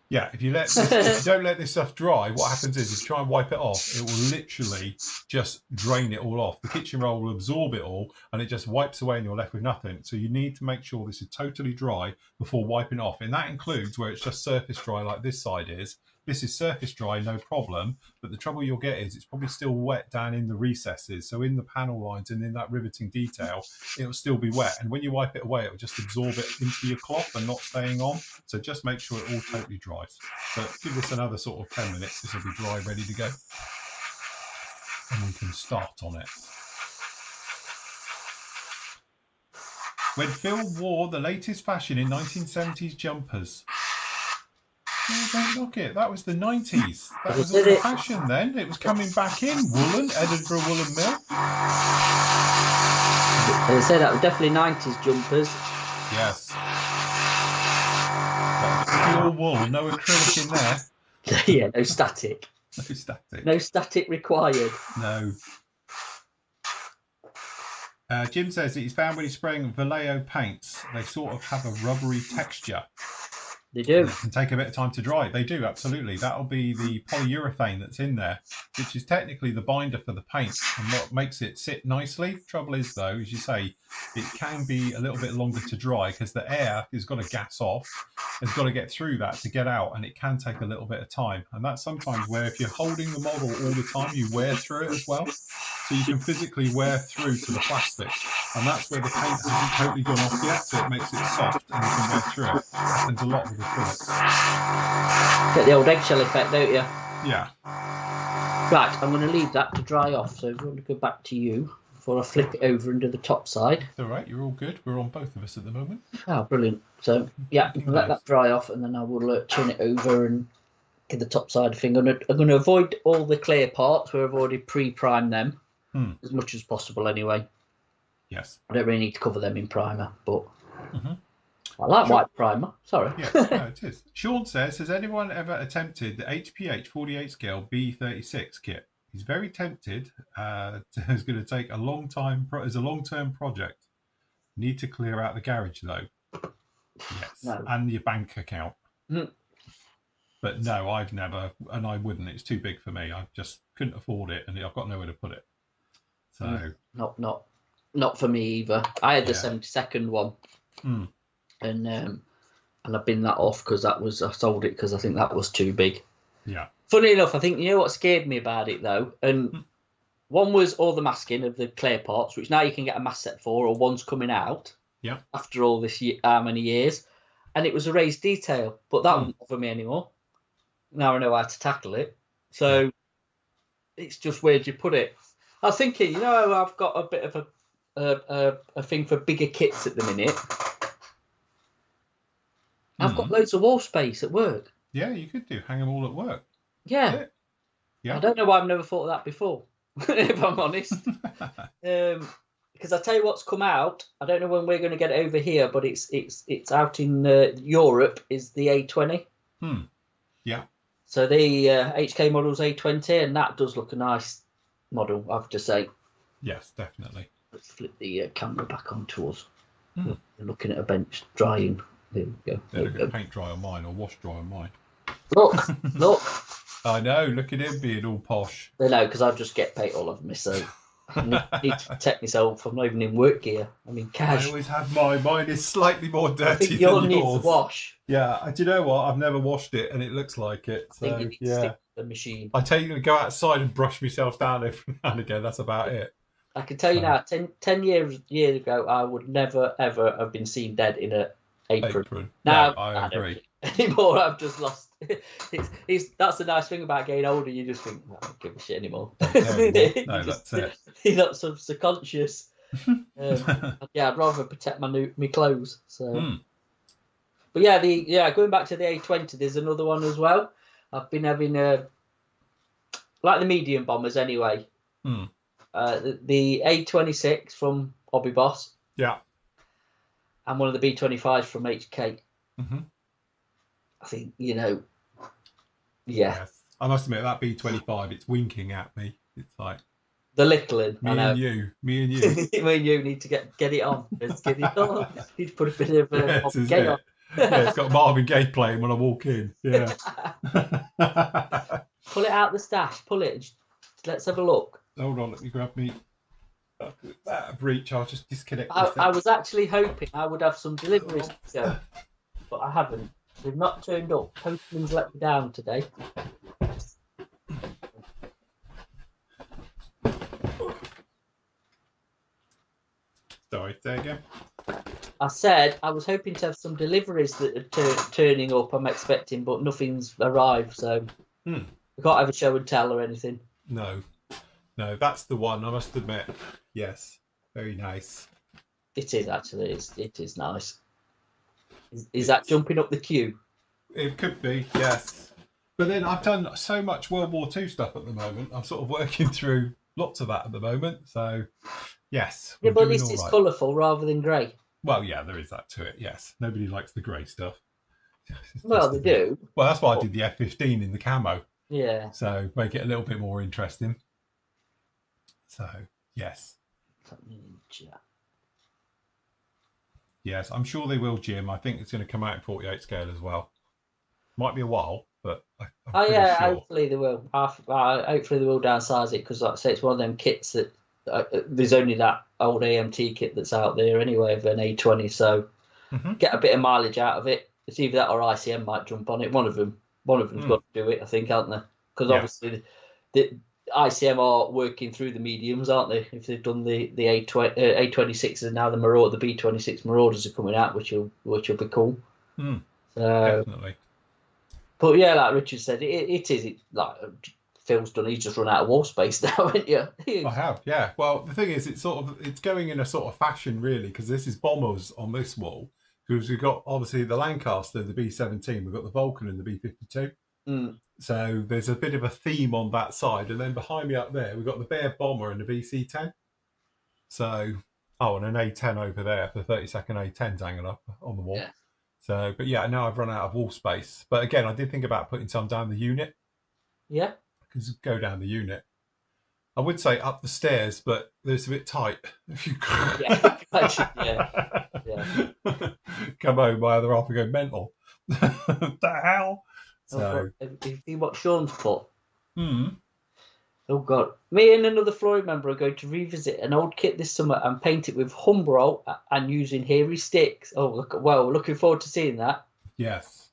yeah, if you don't let this stuff dry, what happens is if you try and wipe it off, it will literally just drain it all off. The kitchen roll will absorb it all, and it just wipes away and you're left with nothing. So you need to make sure this is totally dry before wiping it off. And that includes where it's just surface dry like this side is. This is surface dry, no problem. But the trouble you'll get is it's probably still wet down in the recesses. So in the panel lines and in that riveting detail, it'll still be wet. And when you wipe it away, it'll just absorb it into your cloth and not staying on. So just make sure it all totally dries. But give this another sort of 10 minutes. This will be dry, ready to go. And we can start on it. When Phil wore the latest fashion in 1970s jumpers. Oh, don't knock it. That was the 90s. That was all the fashion then. It was coming back in. Woolen, Edinburgh Woolen Mill. They say that was definitely 90s jumpers. Yes. Pure wool, no acrylic in there. Yeah, no static. No static. No static required. No. Jim says that he's found when he's spraying Vallejo paints, they sort of have a rubbery texture. They do. It can take a bit of time to dry. They do, absolutely. That'll be the polyurethane that's in there, which is technically the binder for the paint and what makes it sit nicely. Trouble is, though, as you say, it can be a little bit longer to dry because the air has got to gas off, has got to get through that to get out, and it can take a little bit of time. And that's sometimes where if you're holding the model all the time, you wear through it as well. So you can physically wear through to the plastic. And that's where the paint hasn't totally gone off yet, so it makes it soft and you can wear through it. It happens a lot with acrylics. Get the old eggshell effect, don't you? Yeah. Right, I'm going to leave that to dry off. So if you want to go back to you before I flip it over into the top side. It's all right, you're all good. We're on both of us at the moment. Oh, brilliant. So, yeah, I'm going to let that dry off and then I will turn it over and get the top side thing. I'm going to avoid all the clear parts where I've already pre-primed them as much as possible anyway. Yes. I don't really need to cover them in primer, but I like white primer. Sorry. Yeah, no, it is. Sean says, has anyone ever attempted the HPH 48 scale B36 kit? He's very tempted. It's going to take a long time. As a long-term project. Need to clear out the garage though. Yes, No. and your bank account. But no, I've never, and I wouldn't. It's too big for me. I just couldn't afford it, and I've got nowhere to put it. So not for me either. I had the 72nd one, and I've been that off because I sold it because I think that was too big. Yeah. Funny enough, I think you know what scared me about it though, and one was all the masking of the clay pots, which now you can get a mask set for, or one's coming out. Yeah. After all this how many years, and it was a raised detail, but that wouldn't bother me anymore. Now I know how to tackle it, so it's just where do you put it. I was thinking, you know, I've got a bit of a thing for bigger kits at the minute. I've got loads of wall space at work. Yeah, you could hang them all at work. Yeah. I don't know why I've never thought of that before, if I'm honest. Because I tell you what's come out. I don't know when we're going to get it over here, but it's out in Europe. Is the A20? Yeah. So the HK model's A20, and that does look a nice model, I have to say. Yes, definitely. Let's flip the camera back onto us. We're looking at a bench drying. There we go. Look at paint dry on mine or wash dry on mine. Look. I know. Look at him being all posh. I know, because I just get paint all over me, so I need to protect myself. I'm not even in work gear. I'm in cash. I always have mine. Mine is slightly more dirty I think than yours yours. needs a wash. Yeah. Do you know what? I've never washed it, and it looks like it. So, I think you need to stick to the machine. I tell you to go outside and brush myself down every now and again. That's about it. I can tell you now, 10 years ago, I would never, ever have been seen dead in an apron. Now, no, I agree. Anymore, I've just lost. That's the nice thing about getting older. You just think, I don't give a shit anymore. No, that's it. You're not so subconscious. I'd rather protect my clothes. So, but going back to the A20, there's another one as well. I've been having like the medium bombers anyway. The A26 from Hobby Boss. Yeah. And one of the B25s from HK. I think, Yes. I must admit, that B25, it's winking at me. It's like... The little one. Me and you. Me and you need to get it on. Let's get it on. Need to put a bit of Gaye on. Yeah, it's got Marvin Gaye playing when I walk in. Yeah. Pull it out the stash. Pull it. Let's have a look. Hold on, let me grab me out of reach. I'll just disconnect. I was actually hoping I would have some deliveries to go, but I haven't. They've not turned up. Postman's let me down today. Sorry, say again. I said I was hoping to have some deliveries that are turning up. I'm expecting, but nothing's arrived, so we can't have a show and tell or anything. No, that's the one. I must admit. Yes, very nice. It is actually. It is nice. Is that jumping up the queue? It could be, yes. But then I've done so much World War II stuff at the moment. I'm sort of working through lots of that at the moment. So, yes. Yeah, but at least it's colourful rather than grey. Well, yeah, there is that to it, yes. Nobody likes the grey stuff. Well, they do. Well, that's why I did the F-15 in the camo. Yeah. So, make it a little bit more interesting. So, yes. Yes, I'm sure they will, Jim. I think it's going to come out in 48 scale as well. Might be a while, but I'm sure. Hopefully they will. Hopefully they will downsize it because, like I say, it's one of them kits that there's only that old AMT kit that's out there anyway of an A20. So get a bit of mileage out of it. It's either that or ICM might jump on it. One of them's got to do it, I think, aren't they? Because obviously the ICM are working through the mediums, aren't they? If they've done the A26s and now the B26 Marauders are coming out, which will be cool. So, definitely. But yeah, like Richard said, it is like Phil's done. He's just run out of wall space now, haven't you? I have, yeah. Well, the thing is, it's going in a sort of fashion really, because this is bombers on this wall. Because we've got obviously the Lancaster, the B-17, we've got the Vulcan and the B-52. So there's a bit of a theme on that side. And then behind me up there, we've got the Bear Bomber and the BC-10. So, and an A-10 over there, the 32nd A-10's hanging up on the wall. Yeah. So, but yeah, now I've run out of wall space. But again, I did think about putting some down the unit. Yeah. Because go down the unit. I would say up the stairs, but it's a bit tight. Yeah, yeah. Come home, my other half will go mental. The hell? So, have you seen what Sean's put? Hmm. Oh God! Me and another Flory member are going to revisit an old kit this summer and paint it with Humbro and using hairy sticks. Oh, looking forward to seeing that. Yes.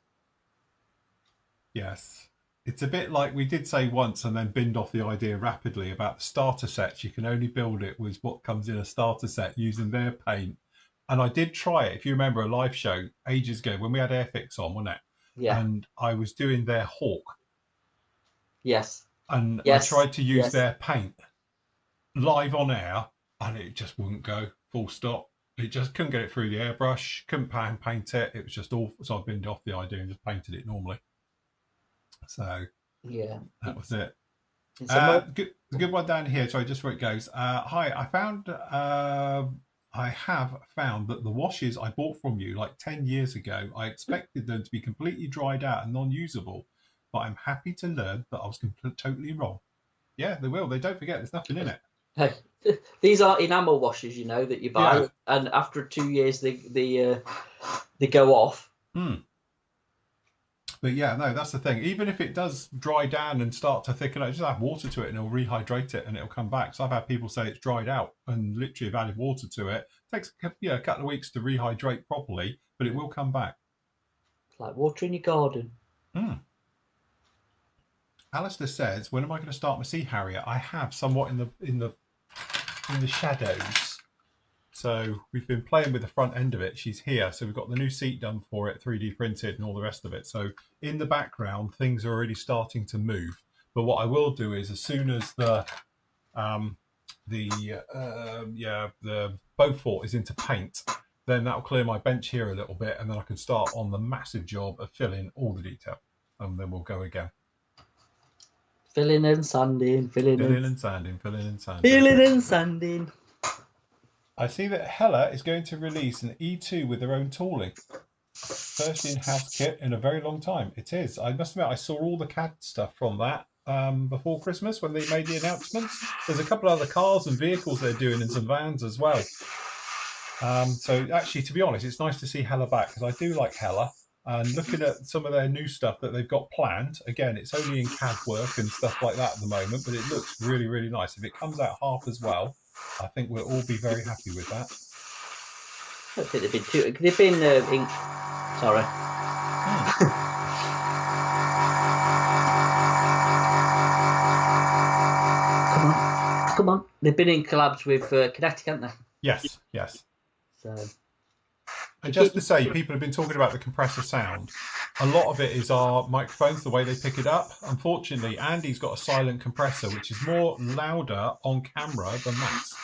Yes. It's a bit like we did say once and then binned off the idea rapidly about the starter sets. You can only build it with what comes in a starter set using their paint. And I did try it, if you remember a live show ages ago when we had Airfix on, wasn't it? Yeah. And I was doing their Hawk. Yes. And I tried to use their paint live on air and it just wouldn't go, full stop. It just couldn't get it through the airbrush, couldn't paint it. It was just awful. So I binned off the idea and just painted it normally. So yeah, that was it. Good one down here. Sorry, just where it goes. Hi, I have found that the washes I bought from you like 10 years ago, I expected them to be completely dried out and non-usable, but I'm happy to learn that I was totally wrong. Yeah, they will. They don't forget there's nothing in it. Hey, these are enamel washes, that you buy, and after 2 years they go off. But yeah, no, that's the thing. Even if it does dry down and start to thicken up, just add water to it and it'll rehydrate it and it'll come back. So I've had people say it's dried out and literally have added water to it. It takes a couple of weeks to rehydrate properly, but it will come back. It's like water in your garden. Alistair says, when am I going to start my Sea Harrier? I have somewhat in the shadows. So we've been playing with the front end of it. She's here. So we've got the new seat done for it, 3D printed and all the rest of it. So in the background, things are already starting to move. But what I will do is as soon as the Beaufort is into paint, then that'll clear my bench here a little bit. And then I can start on the massive job of filling all the detail. And then we'll go again. Filling and sanding, filling and sanding. I see that Hella is going to release an E2 with their own tooling. First in-house kit in a very long time. It is. I must admit, I saw all the CAD stuff from that before Christmas when they made the announcements. There's a couple of other cars and vehicles they're doing and some vans as well. So actually, to be honest, it's nice to see Hella back because I do like Hella. And looking at some of their new stuff that they've got planned, again, it's only in CAD work and stuff like that at the moment, but it looks really, really nice. If it comes out half as well, I think we'll all be very happy with that. I don't think they've been sorry. Come on. They've been in collabs with Kinetic, haven't they? Yes. So. And just to say, people have been talking about the compressor sound. A lot of it is our microphones, the way they pick it up. Unfortunately, Andy's got a silent compressor, which is more louder on camera than Matt's.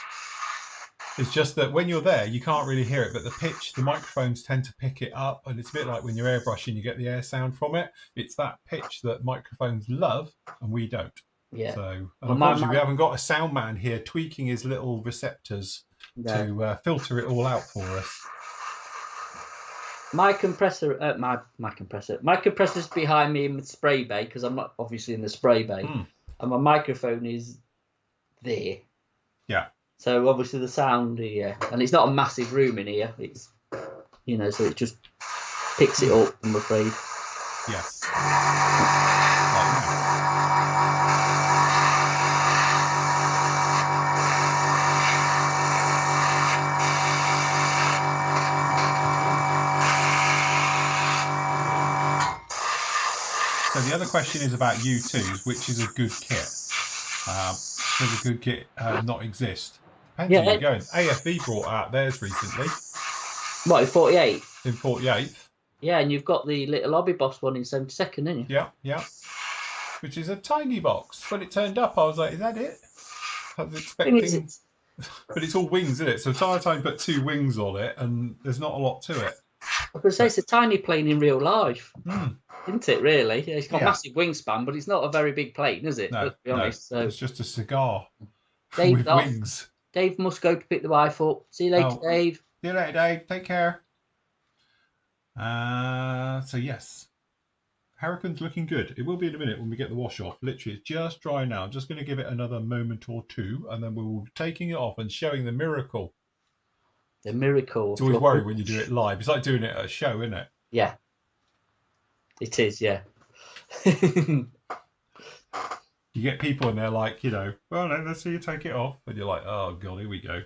It's just that when you're there, you can't really hear it, but the microphones tend to pick it up, and it's a bit like when you're airbrushing, you get the air sound from it. It's that pitch that microphones love, and we don't. Yeah. So, unfortunately, we haven't got a sound man here tweaking his little receptors to filter it all out for us. My compressor's behind me in the spray bay because I'm not obviously in the spray bay, and my microphone is there. Yeah. So obviously the sound here, and it's not a massive room in here. It's so it just picks it up. I'm afraid. Yes. So the other question is about U2s, which is a good kit. Does a good kit not exist? Depends where you're going. AFV brought out theirs recently. What, in 48? In 48th. Yeah, and you've got the little Hobby Boss one in 72nd, haven't you? Yeah. Which is a tiny box. When it turned up, I was like, is that it? I was expecting... But it's all wings, isn't it? So Time put 2 wings on it, and there's not a lot to it. I could say it's a tiny plane in real life. Isn't it, really? It's got massive wingspan, but it's not a very big plane, is it? No, Let's be honest. So it's just a cigar with wings. Dave must go to pick the wife up. See you later, Dave. See you later, Dave. Take care. So, yes. Hurricane's looking good. It will be in a minute when we get the wash off. Literally, it's just dry now. I'm just going to give it another moment or two, and then we'll be taking it off and showing the miracle. The miracle. It's always worry when you do it live. It's like doing it at a show, isn't it? Yeah. It is, yeah. You get people and they're like, you know, well, let's see you take it off. And you're like, oh, God, here we go.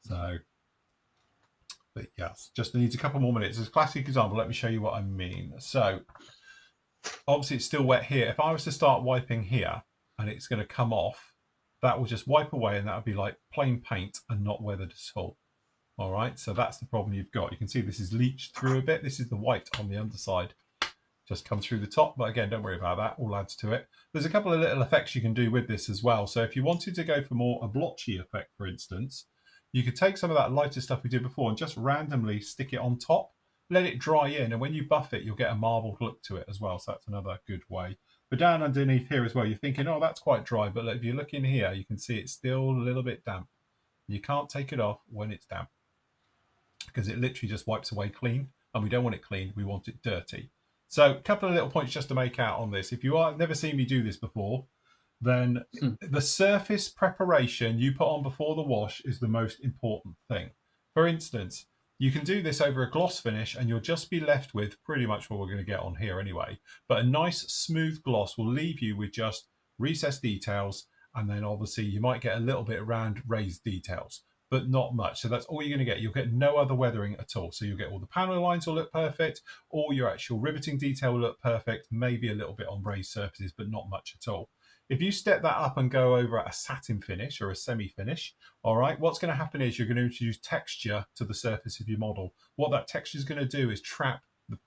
So, but yes, just needs a couple more minutes. As a classic example, let me show you what I mean. So, obviously, it's still wet here. If I was to start wiping here and it's going to come off, that will just wipe away and that would be like plain paint and not weathered at all. All right, so that's the problem you've got. You can see this is leached through a bit. This is the white on the underside. Just come through the top, but again, don't worry about that. All adds to it. There's a couple of little effects you can do with this as well. So if you wanted to go for more a blotchy effect, for instance, you could take some of that lighter stuff we did before and just randomly stick it on top, let it dry in, and when you buff it, you'll get a marbled look to it as well. So that's another good way. But down underneath here as well, you're thinking, oh, that's quite dry. But if you look in here, you can see it's still a little bit damp. You can't take it off when it's damp because it literally just wipes away clean, and we don't want it clean. We want it dirty. So a couple of little points just to make out on this. If you have never seen me do this before, then the surface preparation you put on before the wash is the most important thing. For instance, you can do this over a gloss finish and you'll just be left with pretty much what we're going to get on here anyway. But a nice smooth gloss will leave you with just recessed details, and then obviously you might get a little bit around raised details, but not much. So that's all you're going to get. You'll get no other weathering at all. So you'll get all the panel lines will look perfect, all your actual riveting detail will look perfect, maybe a little bit on raised surfaces, but not much at all. If you step that up and go over a satin finish or a semi-finish, all right, what's going to happen is you're going to introduce texture to the surface of your model. What that texture is going to do is trap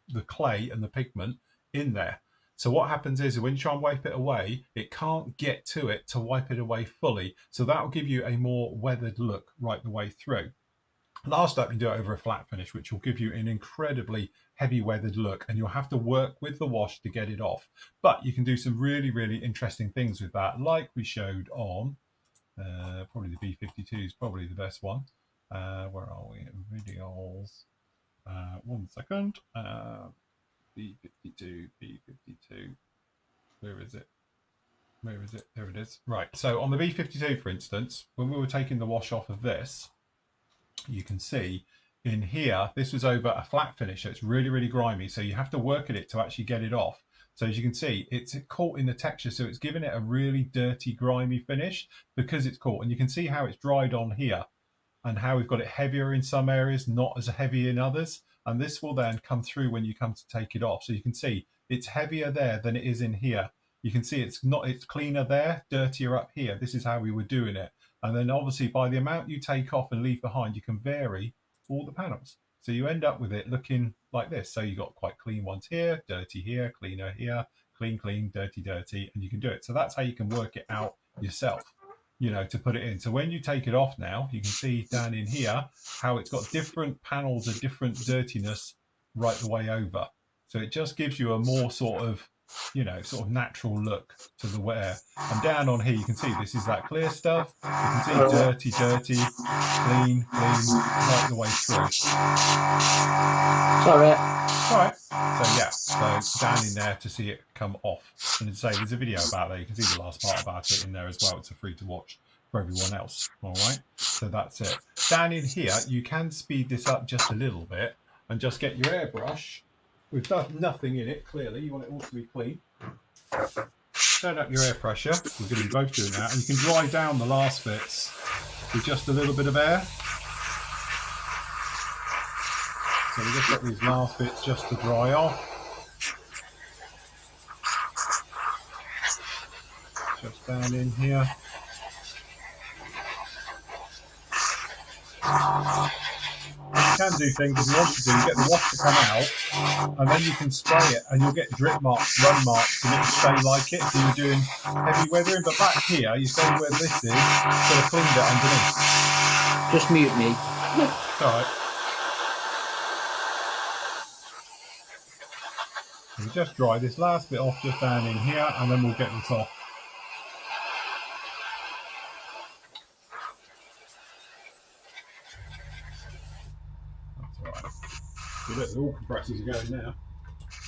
the clay and the pigment in there. So what happens is when you try and wipe it away, it can't get to it to wipe it away fully. So that will give you a more weathered look right the way through. Last up, you do it over a flat finish, which will give you an incredibly heavy weathered look, and you'll have to work with the wash to get it off. But you can do some really, really interesting things with that, like we showed on, probably the B52 is probably the best one. Where are we? Videos. 1 second. B52. Where is it? There it is. Right. So on the B52, for instance, when we were taking the wash off of this, you can see in here, this was over a flat finish. So it's really, really grimy. So you have to work at it to actually get it off. So as you can see, it's caught in the texture. So it's given it a really dirty, grimy finish because it's caught. And you can see how it's dried on here and how we've got it heavier in some areas, not as heavy in others. And this will then come through when you come to take it off. So you can see it's heavier there than it is in here. You can see it's cleaner there, dirtier up here. This is how we were doing it. And then obviously by the amount you take off and leave behind, you can vary all the panels. So you end up with it looking like this. So you've got quite clean ones here, dirty here, cleaner here, clean, clean, dirty, dirty, and you can do it. So that's how you can work it out yourself, you know, to put it in. So when you take it off now, you can see down in here how it's got different panels of different dirtiness right the way over. So it just gives you a more sort of, you know, sort of natural look to the wear. And down on here, you can see this is that clear stuff. You can see dirty, dirty, clean, clean, right the way through. Sorry. All right. So yeah, so down in there to see it come off. And as I say, there's a video about that. You can see the last part about it in there as well. It's a free to watch for everyone else. All right. So that's it. Down in here, you can speed this up just a little bit and just get your airbrush. We've done nothing in it, clearly. You want it all to be clean. Turn up your air pressure. We're going to be both doing that. And you can dry down the last bits with just a little bit of air. So we just got these last bits just to dry off. Just down in here. You can do things if you want to do. You get the wash to come out, and then you can spray it, and you'll get drip marks, run marks, and it'll stay like it. So you're doing heavy weathering, but back here, you see where this is, sort of cleaned it underneath. Just mute me. All right. We'll just dry this last bit off just down in here, and then we'll get this off. That's all right. See, look, all compressors are going now.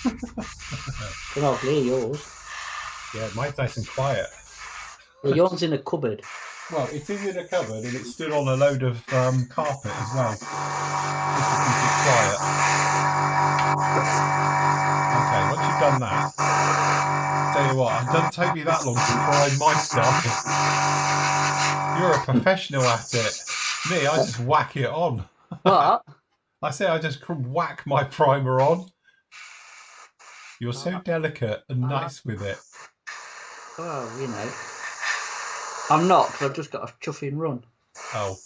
Can hardly hear yours. Yeah, mine's nice and quiet. Yeah, yours in a cupboard. Well, it is in a cupboard and it's stood on a load of carpet as well, just to keep it quiet. Okay, once you've done that, tell you what, it doesn't take me that long to prime my stuff. You're a professional at it. Me, I just whack it on. What? I say I just whack my primer on. You're so delicate and nice with it. Well, you know. I'm not, because I've just got a chuffing run. Oh.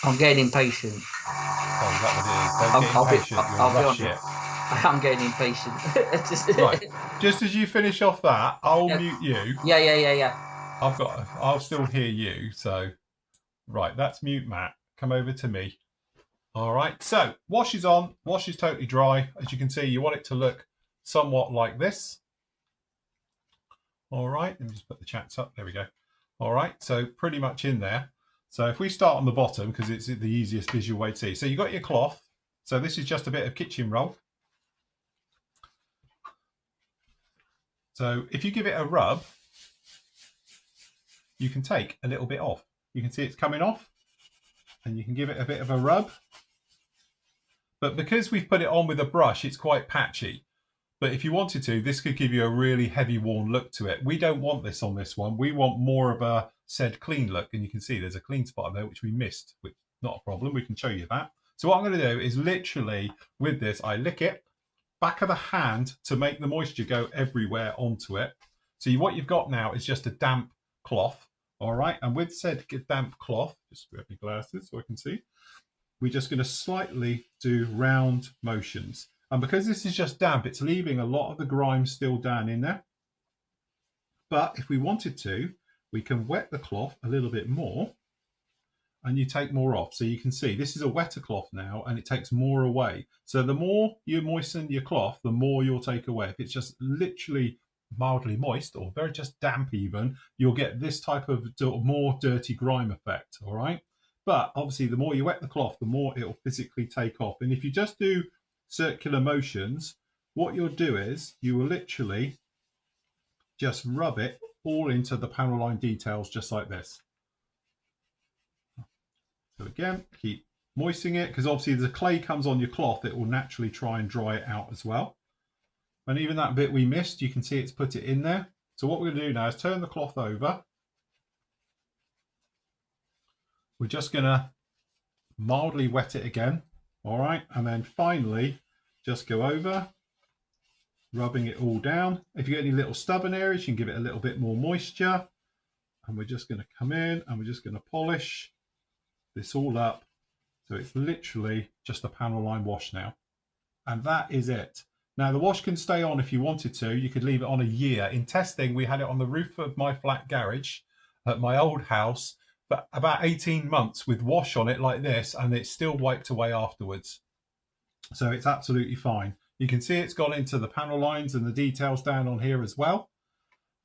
I'm getting impatient. Oh, is that what it is? Don't get impatient, you'll rush it. I am getting impatient. Right. Just as you finish off that, I'll mute you. Yeah. I'll still hear you, so right, that's mute Matt. Come over to me. All right, so wash is on, wash is totally dry. As you can see, you want it to look somewhat like this. All right, let me just put the chats up. There we go. All right, so pretty much in there. So if we start on the bottom, because it's the easiest visual way to see. So you've got your cloth. So this is just a bit of kitchen roll. So if you give it a rub, you can take a little bit off. You can see it's coming off and you can give it a bit of a rub. But because we've put it on with a brush, it's quite patchy. But if you wanted to, this could give you a really heavy worn look to it. We don't want this on this one. We want more of a said clean look. And you can see there's a clean spot there, which we missed, which not a problem. We can show you that. So what I'm going to do is literally with this, I lick it back of the hand to make the moisture go everywhere onto it. So what you've got now is just a damp cloth. All right. And with said damp cloth, just grab my glasses so I can see. We're just going to slightly do round motions. And because this is just damp, it's leaving a lot of the grime still down in there. But if we wanted to, we can wet the cloth a little bit more and you take more off. So you can see this is a wetter cloth now and it takes more away. So the more you moisten your cloth, the more you'll take away. If it's just literally mildly moist or very just damp even, you'll get this type of more dirty grime effect, all right? But obviously the more you wet the cloth, the more it'll physically take off. And if you just do circular motions, what you'll do is you will literally just rub it all into the panel line details just like this. So again, keep moistening it because obviously as the clay comes on your cloth, it will naturally try and dry it out as well. And even that bit we missed, you can see it's put it in there. So what we're going to do now is turn the cloth over. We're just going to mildly wet it again. All right. And then finally, just go over, rubbing it all down. If you get any little stubborn areas, you can give it a little bit more moisture. And we're just going to come in and we're just going to polish this all up. So it's literally just a panel line wash now. And that is it. Now the wash can stay on if you wanted to. You could leave it on a year. In testing, we had it on the roof of my flat garage at my old house for about 18 months with wash on it like this, and it's still wiped away afterwards. So it's absolutely fine. You can see it's gone into the panel lines and the details down on here as well.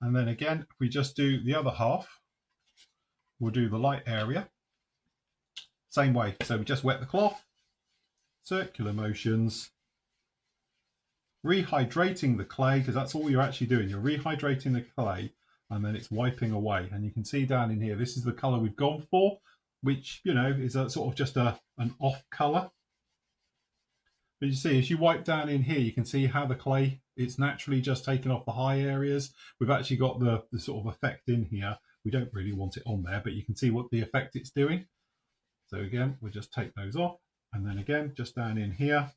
And then again, if we just do the other half, we'll do the light area. Same way. So we just wet the cloth, circular motions, rehydrating the clay, because that's all you're actually doing. You're rehydrating the clay and then it's wiping away. And you can see down in here, this is the color we've gone for, which, you know, is a sort of just an off color. But you see, as you wipe down in here, you can see how the clay, it's naturally just taken off the high areas. We've actually got the sort of effect in here. We don't really want it on there, but you can see what the effect it's doing. So again, we'll just take those off. And then again, just down in here,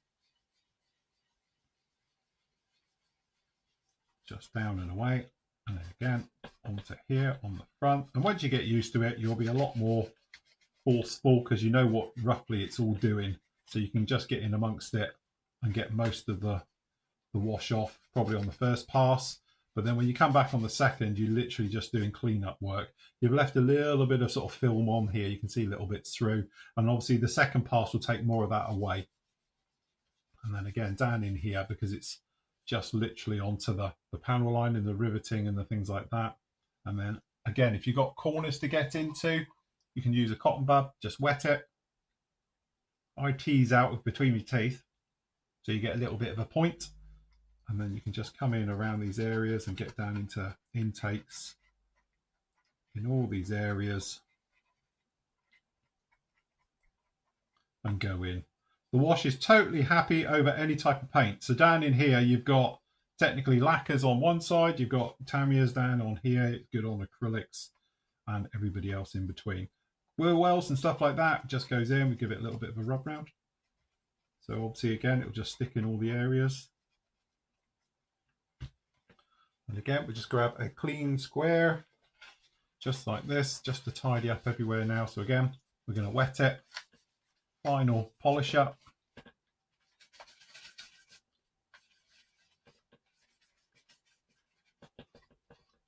just down and away. And then again, onto here on the front. And once you get used to it, you'll be a lot more forceful because you know what roughly it's all doing. So you can just get in amongst it and get most of the wash off probably on the first pass. But then when you come back on the second, you're literally just doing cleanup work. You've left a little bit of sort of film on here. You can see little bits through. And obviously the second pass will take more of that away. And then again, down in here, because it's just literally onto the panel line and the riveting and the things like that. And then Again, if you've got corners to get into, you can use a cotton bud, just wet it. I tease out between your teeth so you get a little bit of a point, and then you can just come in around these areas and get down into intakes in all these areas and go in. The wash is totally happy over any type of paint. So down in here, you've got technically lacquers on one side, you've got Tamiya's down on here, it's good on acrylics and everybody else in between. Wheel wells and stuff like that just goes in, we give it a little bit of a rub round. So obviously again, it'll just stick in all the areas. And again, we just grab a clean square, just like this, just to tidy up everywhere now. So again, we're going to wet it, final polish up.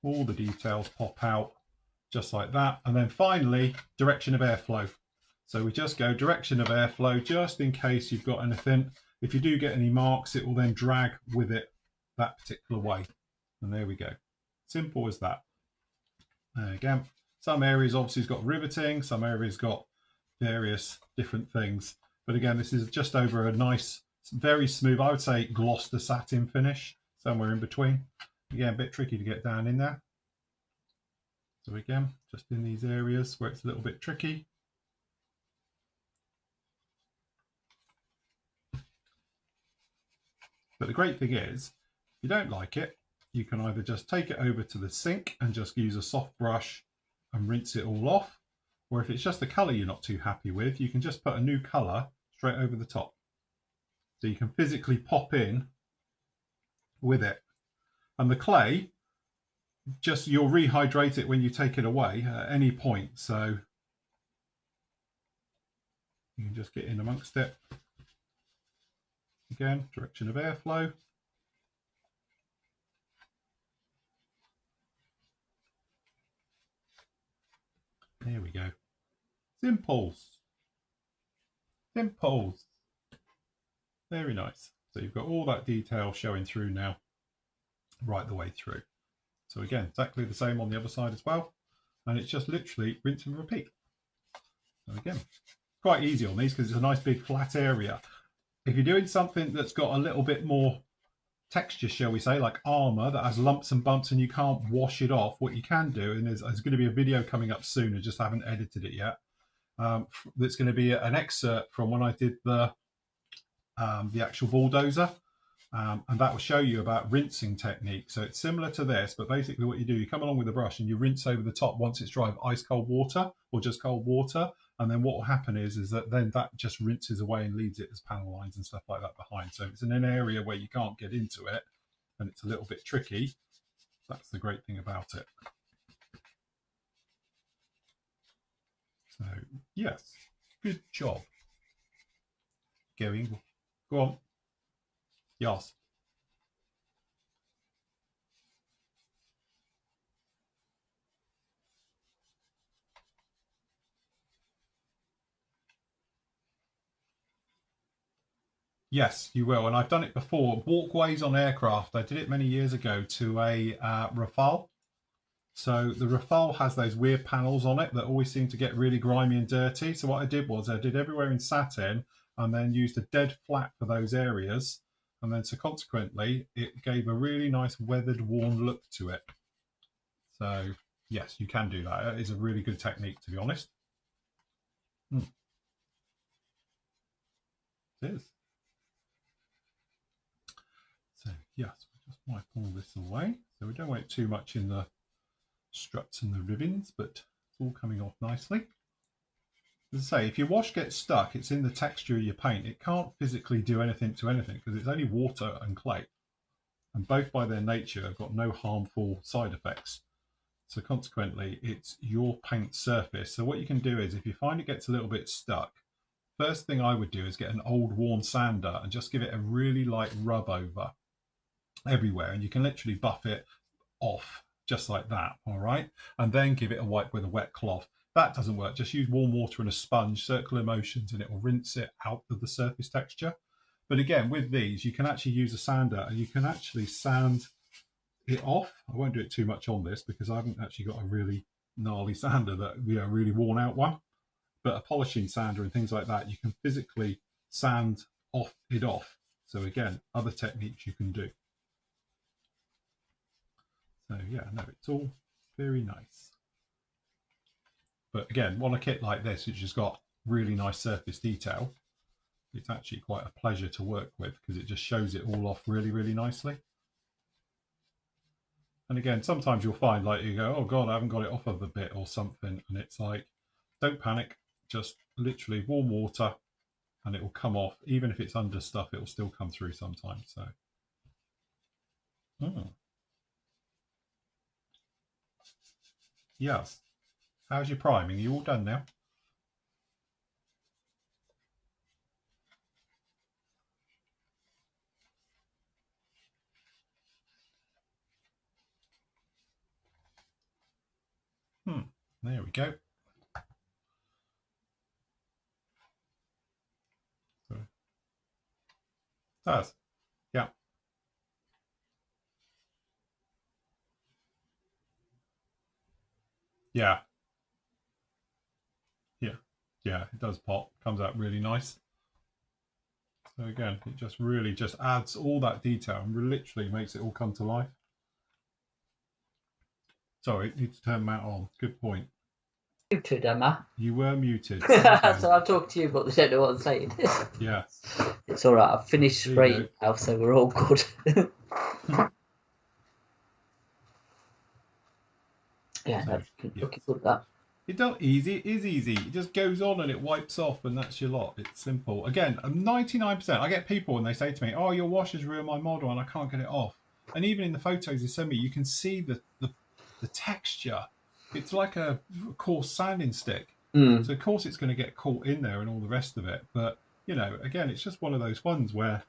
All the details pop out just like that. And then finally, direction of airflow. So we just go direction of airflow, just in case you've got anything. If you do get any marks, it will then drag with it that particular way. And there we go. Simple as that. Again, some areas obviously has got riveting, some areas got various different things. But again, this is just over a nice, very smooth, I would say gloss to satin finish, somewhere in between. Again, a bit tricky to get down in there. So again, just in these areas where it's a little bit tricky. But the great thing is, if you don't like it, you can either just take it over to the sink and just use a soft brush and rinse it all off. Or if it's just the colour you're not too happy with, you can just put a new colour straight over the top. So you can physically pop in with it. And the clay, just you'll rehydrate it when you take it away at any point. So you can just get in amongst it. Again, direction of airflow. There we go. Simples. Simples. Very nice. So you've got all that detail showing through now, right the way through. So again, exactly the same on the other side as well. And it's just literally rinse and repeat. So again, quite easy on these because it's a nice big flat area. If you're doing something that's got a little bit more texture, shall we say, like armor that has lumps and bumps and you can't wash it off, what you can do, and there's going to be a video coming up soon, I just haven't edited it yet, that's going to be an excerpt from when I did the actual bulldozer, and that will show you about rinsing technique. So it's similar to this, but basically what you do, you come along with a brush and you rinse over the top once it's dry with ice cold water or just cold water, and then what will happen is that then that just rinses away and leaves it as panel lines and stuff like that behind. So if it's in an area where you can't get into it and it's a little bit tricky, that's the great thing about it. So yes, good job. Go on. Yes. Yes, you will. And I've done it before. Walkways on aircraft. I did it many years ago to a Rafale. So the Rafale has those weird panels on it that always seem to get really grimy and dirty. So what I did was I did everywhere in satin and then used a dead flat for those areas. And then so consequently, it gave a really nice weathered, worn look to it. So yes, you can do that. It is a really good technique, to be honest. It is. So yes, we'll just wipe all this away. So we don't want it too much in the struts and the ribbons, but it's all coming off nicely. As I say, if your wash gets stuck, it's in the texture of your paint. It can't physically do anything to anything because it's only water and clay. And both by their nature have got no harmful side effects. So consequently, it's your paint surface. So what you can do is if you find it gets a little bit stuck, first thing I would do is get an old worn sander and just give it a really light rub over everywhere. And you can literally buff it off just like that, all right? And then give it a wipe with a wet cloth. That doesn't work. Just use warm water and a sponge, circular motions, and it will rinse it out of the surface texture. But again, with these, you can actually use a sander and you can actually sand it off. I won't do it too much on this because I haven't actually got a really gnarly sander that, you know, really worn out one. But a polishing sander and things like that, you can physically sand it off. So again, other techniques you can do. So yeah, no, it's all very nice. But again, on a kit like this, which has got really nice surface detail, it's actually quite a pleasure to work with because it just shows it all off really, really nicely. And again, sometimes you'll find like you go, oh God, I haven't got it off of the bit or something. And it's like, don't panic, just literally warm water and it will come off. Even if it's under stuff, it will still come through sometimes. So, yes. How's your priming? Are you all done now? There we go. So, that's, yeah. Yeah. Yeah. Yeah, it does pop. Comes out really nice. So again, it just really just adds all that detail and literally makes it all come to life. Sorry, need to turn Matt on. Good point. Muted, am I? You were muted. So I'm talking to you, but they don't know what I'm saying. Yeah. It's all right. I've finished spraying now, so we're all good. Yeah, so, looking good at that. It is easy. It just goes on and it wipes off and that's your lot. It's simple. Again, 99%. I get people and they say to me, oh, your wash has ruined my model and I can't get it off. And even in the photos they send me, you can see the texture. It's like a coarse sanding stick. So of course it's going to get caught in there and all the rest of it. But, you know, again, it's just one of those ones where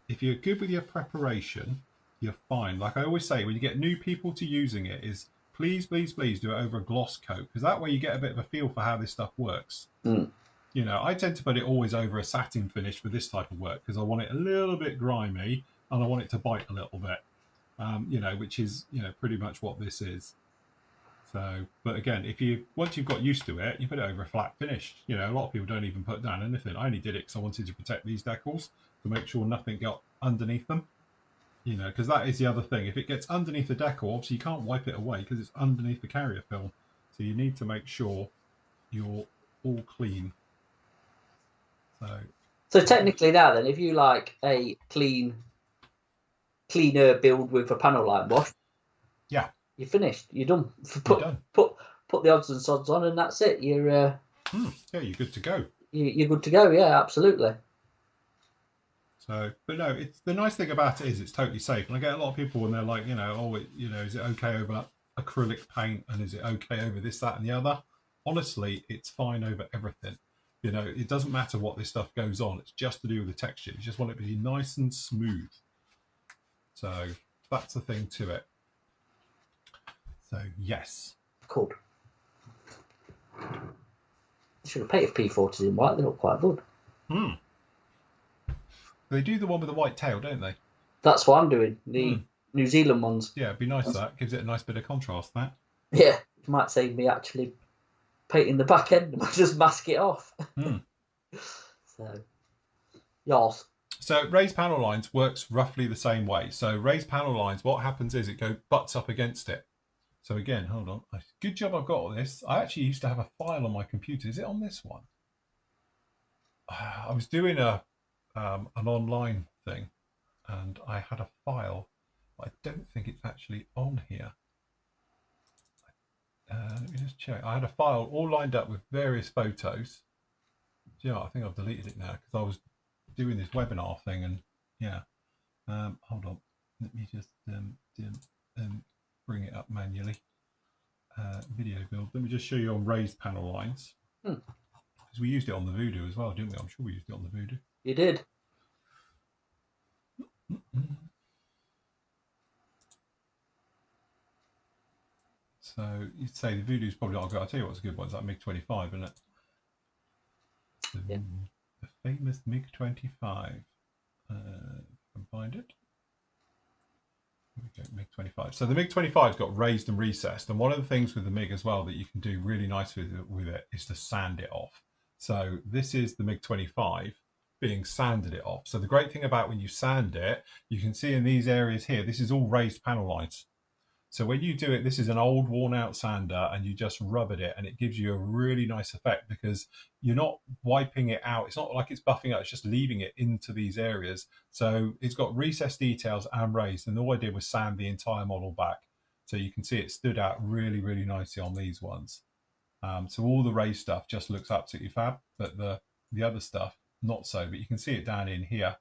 if you're good with your preparation, you're fine. Like I always say, when you get new people to using it is, please do it over a gloss coat because that way you get a bit of a feel for how this stuff works. You know, I tend to put it always over a satin finish for this type of work because I want it a little bit grimy and I want it to bite a little bit, you know, which is, you know, pretty much what this is. So, but again, once you've got used to it, you put it over a flat finish. You know, a lot of people don't even put down anything. I only did it because I wanted to protect these decals to make sure nothing got underneath them. You know, because that is the other thing. If it gets underneath the decal, obviously you can't wipe it away because it's underneath the carrier film. So you need to make sure you're all clean. So technically now then, if you like a cleaner build with a panel line wash, yeah, you're finished. You're done. Put the odds and sods on and that's it. You're yeah, you're good to go. You're good to go. Yeah, absolutely. So, but no, it's the nice thing about it is it's totally safe. And I get a lot of people when they're like, you know, oh, you know, is it okay over acrylic paint and is it okay over this, that, and the other? Honestly, it's fine over everything. You know, it doesn't matter what this stuff goes on. It's just to do with the texture. You just want it to be nice and smooth. So that's the thing to it. So yes. Cool. I should have painted P40s in white. They look quite good. They do the one with the white tail, don't they? That's what I'm doing. The New Zealand ones. Yeah, it'd be nice. That gives it a nice bit of contrast. That. Yeah, it might save me actually painting the back end. I might just mask it off. So, yes. So raised panel lines works roughly the same way. So raised panel lines, what happens is it butts up against it. So again, hold on. Good job I've got all this. I actually used to have a file on my computer. Is it on this one? I was doing an online thing and I had a file. I don't think it's actually on here. Let me just check. I had a file all lined up with various photos. Yeah, I think I've deleted it now because I was doing this webinar thing and yeah. Hold on. Let me just bring it up manually. Video build. Let me just show you on raised panel lines. Because we used it on the Voodoo as well, didn't we? I'm sure we used it on the Voodoo. You did. So you'd say the Voodoo's probably not good. I'll tell you what's a good one. It's that MiG-25, isn't it? The famous MiG-25. Can find it. MiG 25. So the MiG 25's got raised and recessed, and one of the things with the MiG as well that you can do really nice with it is to sand it off. So this is the MiG 25 being sanded it off. So the great thing about when you sand it, you can see in these areas here, this is all raised panel lines. So when you do it, this is an old worn out sander and you just rub at it and it gives you a really nice effect because you're not wiping it out. It's not like it's buffing out, it's just leaving it into these areas. So it's got recessed details and raised, and all I did was sand the entire model back. So you can see it stood out really, really nicely on these ones. So all the raised stuff just looks absolutely fab, but the other stuff, not so. But you can see it down in here.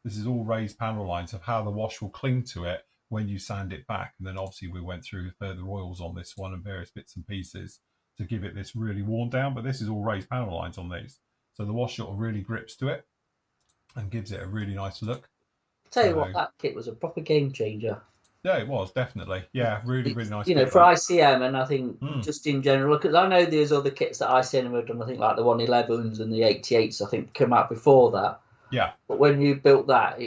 This is all raised panel lines of how the wash will cling to it when you sand it back. And then obviously we went through further oils on this one and various bits and pieces to give it this really worn down, but this is all raised panel lines on these. So the wash sort of really grips to it and gives it a really nice look. Tell you what, that kit was a proper game changer. Yeah, it was, definitely. Yeah, really, really nice. You know, for ICM, and I think just in general, because I know there's other kits that ICM have done, I think like the 111s and the 88s, I think come out before that. Yeah. But when you built that,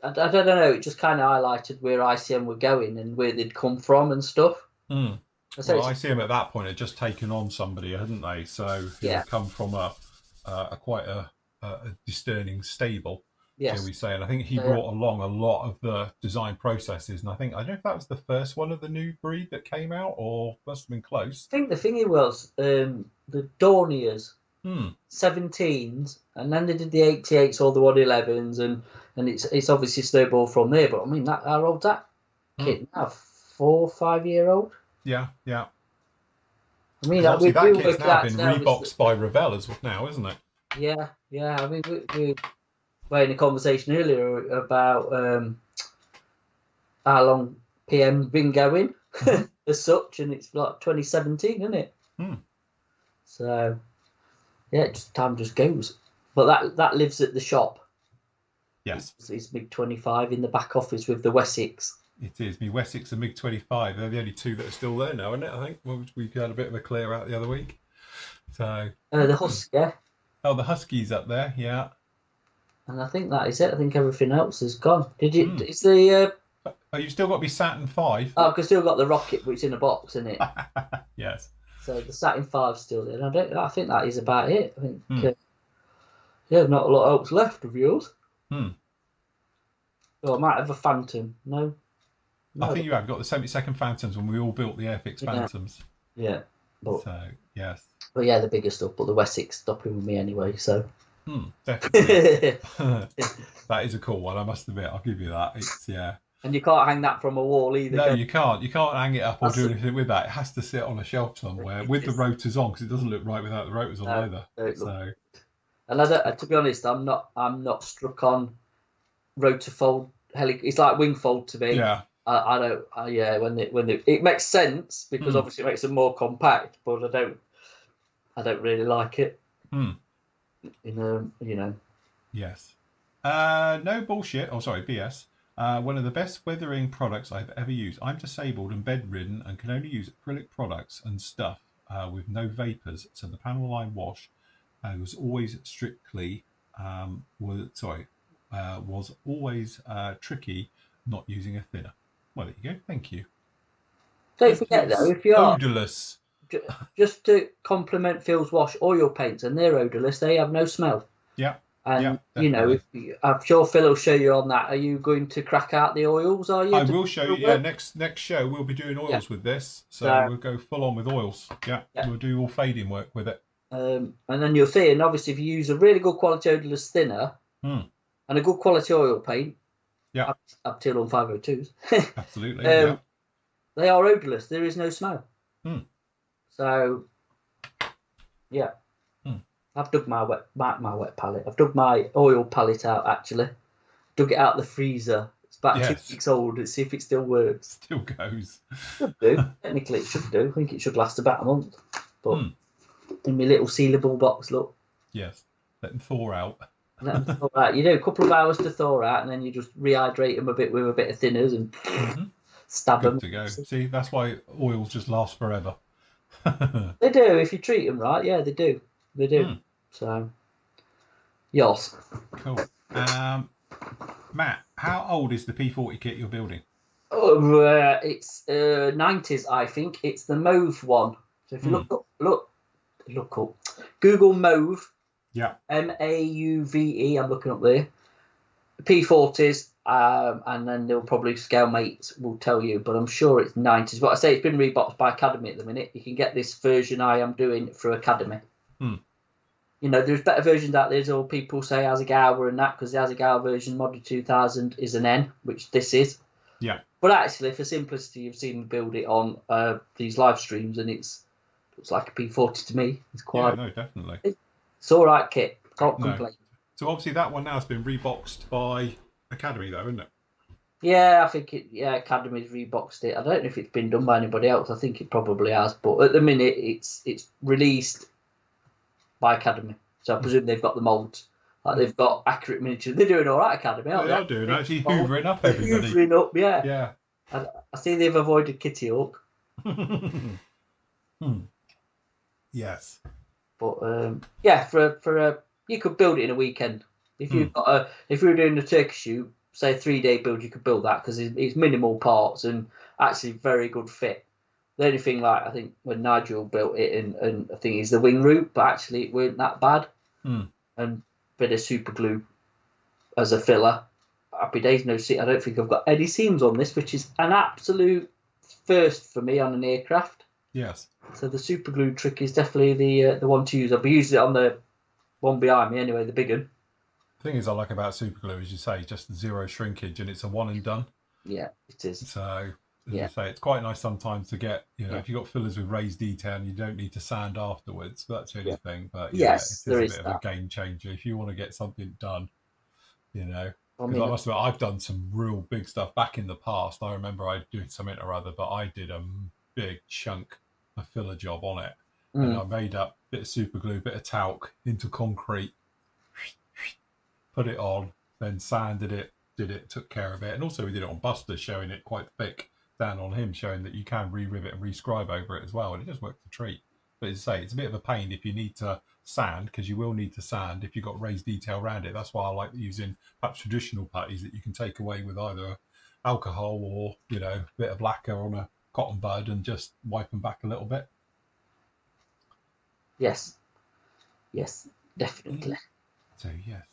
I don't know, it just kind of highlighted where ICM were going and where they'd come from and stuff. Well, ICM at that point had just taken on somebody, hadn't they? So it had come from quite a discerning stable, shall we say. And I think he brought along a lot of the design processes. And I don't know if that was the first one of the new breed that came out, or must have been close. I think the thingy was the Dorniers, 17s, and then they did the 88s or the 111s, and it's obviously snowballed from there. But I mean, how old's that kit now? 4 or 5 year old? Yeah. I mean, that kit's now been reboxed by Revell now, isn't it? Yeah. I mean, we were in a conversation earlier about how long PM's been going as such, and it's like 2017, isn't it? So, yeah, time just goes. But that lives at the shop. Yes. It's MiG 25 in the back office with the Wessex. It is. Me Wessex and MiG 25. They're the only two that are still there now, isn't it? I think we got a bit of a clear out the other week. So the Husky. Oh, the Huskies up there, yeah. And I think that is it. I think everything else is gone. Did you? Is the? Oh, you've still got to be Saturn 5. Oh, because still got the rocket, which is in a box, isn't it? Yes. So the Saturn 5's still there. I think that is about it. I think. Not a lot else left of yours. Oh, I might have a Phantom. No. I think you have got the 72nd Phantoms when we all built the Airfix Phantoms. Yeah. But, so, yes. But yeah, the bigger stuff, but the Wessex stopping with me anyway, so. Definitely. That is a cool one, I must admit. I'll give you that. It's, yeah. And you can't hang that from a wall either. No, you can't. You can't hang it up or do anything with that. It has to sit on a shelf somewhere with the rotors on, because it doesn't look right without the rotors on either. So. And to be honest, I'm not struck on rotor fold. It's like wing fold to me. Yeah. I don't. When it makes sense because obviously it makes them more compact, but I don't really like it. You know. Yes. No bullshit. Oh, sorry, BS. One of the best weathering products I've ever used. I'm disabled and bedridden and can only use acrylic products and stuff with no vapors. So the panel line wash was always strictly was always tricky not using a thinner. Well, there you go. Thank you. Don't forget though, if you're odorless, just to complement Phil's wash oil paints, and they're odorless, they have no smell. Yeah. And I'm sure Phil will show you on that. Are you going to crack out the oils? Are you? I will show you. Yeah, next show we'll be doing oils with this, so we'll go full on with oils. Yeah, we'll do all fading work with it. And then you'll see, and obviously if you use a really good quality odorless thinner and a good quality oil paint, up till on 502s, absolutely, they are odorless. There is no smell. So, yeah. I've dug my wet palette. I've dug my oil palette out, actually. Dug it out the freezer. It's about 2 weeks old. Let's see if it still works. Still goes. Should do. Technically, it should do. I think it should last about a month. But in my little sealable box, look. Yes. Let them thaw out. Let them thaw out. You do a couple of hours to thaw out, and then you just rehydrate them a bit with a bit of thinners and stab them. Good to go. See, that's why oils just last forever. They do. If you treat them right, yeah, they do. They do. So, yes. Cool. Matt, how old is the P40 kit you're building? It's 90s, I think. It's the Mauve one. So if you look up, Google Mauve. Yeah. Mauve. I'm looking up there. P40s, and then they'll probably scale mates will tell you, but I'm sure it's 90s. But I say it's been reboxed by Academy at the minute. You can get this version I am doing through Academy. You know, there's better versions out there. All people say Asagawa and that, because the Asagawa version Model 2000 is an N, which this is. Yeah. But actually, for simplicity, you've seen me build it on these live streams, and looks like a P40 to me. It's quite. Yeah, no, definitely. It's all right kit. Can't complain. So obviously that one now has been reboxed by Academy, though, isn't it? Yeah, I think Academy's reboxed it. I don't know if it's been done by anybody else. I think it probably has, but at the minute it's released by Academy. So I presume they've got the molds. Like they've got accurate miniatures. They're doing all right, Academy, aren't they? They are doing actually hoovering up everybody. Hoovering up, yeah. Yeah. I see they've avoided Kitty Hawk. Yes. But for you could build it in a weekend. If you've got if you were doing a turkey shoot, say a 3-day build, you could build that because it's minimal parts and actually very good fit. The only thing, like I think when Nigel built it, and I think is the wing root, but actually it weren't that bad. And bit of super glue as a filler. Happy days, no seam. I don't think I've got any seams on this, which is an absolute first for me on an aircraft. Yes. So the super glue trick is definitely the one to use. I'll be using it on the one behind me anyway, the big one. The thing is I like about super glue, as you say, just zero shrinkage, and it's a one and done. Yeah, it is. So as you say, it's quite nice sometimes to get, if you've got fillers with raised detail and you don't need to sand afterwards. That's the only thing. But yes, it is a bit of a game changer if you want to get something done, Because I must admit, I've done some real big stuff back in the past. I remember I doing something or other, but I did a big chunk of filler job on it. And I made up a bit of super glue, a bit of talc into concrete, put it on, then sanded it, took care of it. And also we did it on Buster, showing it quite thick down on him, showing that you can re-rivet and re-scribe over it as well. And it just worked a treat. But as I say, it's a bit of a pain if you need to sand, because you will need to sand if you've got raised detail around it. That's why I like using perhaps traditional putties that you can take away with either alcohol or, a bit of lacquer on a cotton bud and just wipe them back a little bit. Yes, definitely. So, yes.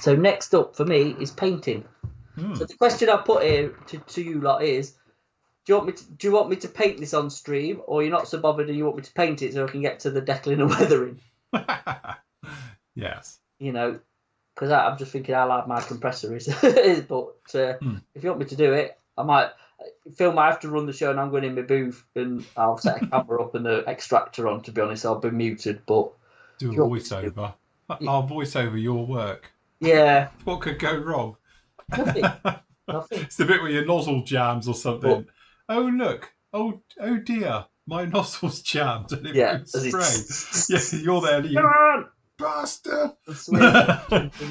So next up for me is painting. So the question I put here to you lot is, do you want me to paint this on stream, or you're not so bothered and you want me to paint it so I can get to the decaling and weathering? Yes. Because I'm just thinking how loud my compressor is. But if you want me to do it, I might. Phil might have to run the show, and I'm going in my booth, and I'll set a camera up and the extractor on. To be honest, I'll be muted, but do a voiceover. I'll voice over your work. Yeah. What could go wrong? Nothing. It's the bit where your nozzle jams or something. Oh look! Oh dear! My nozzle's jammed and it won't spray. Yeah, you're there. Come on, bastard!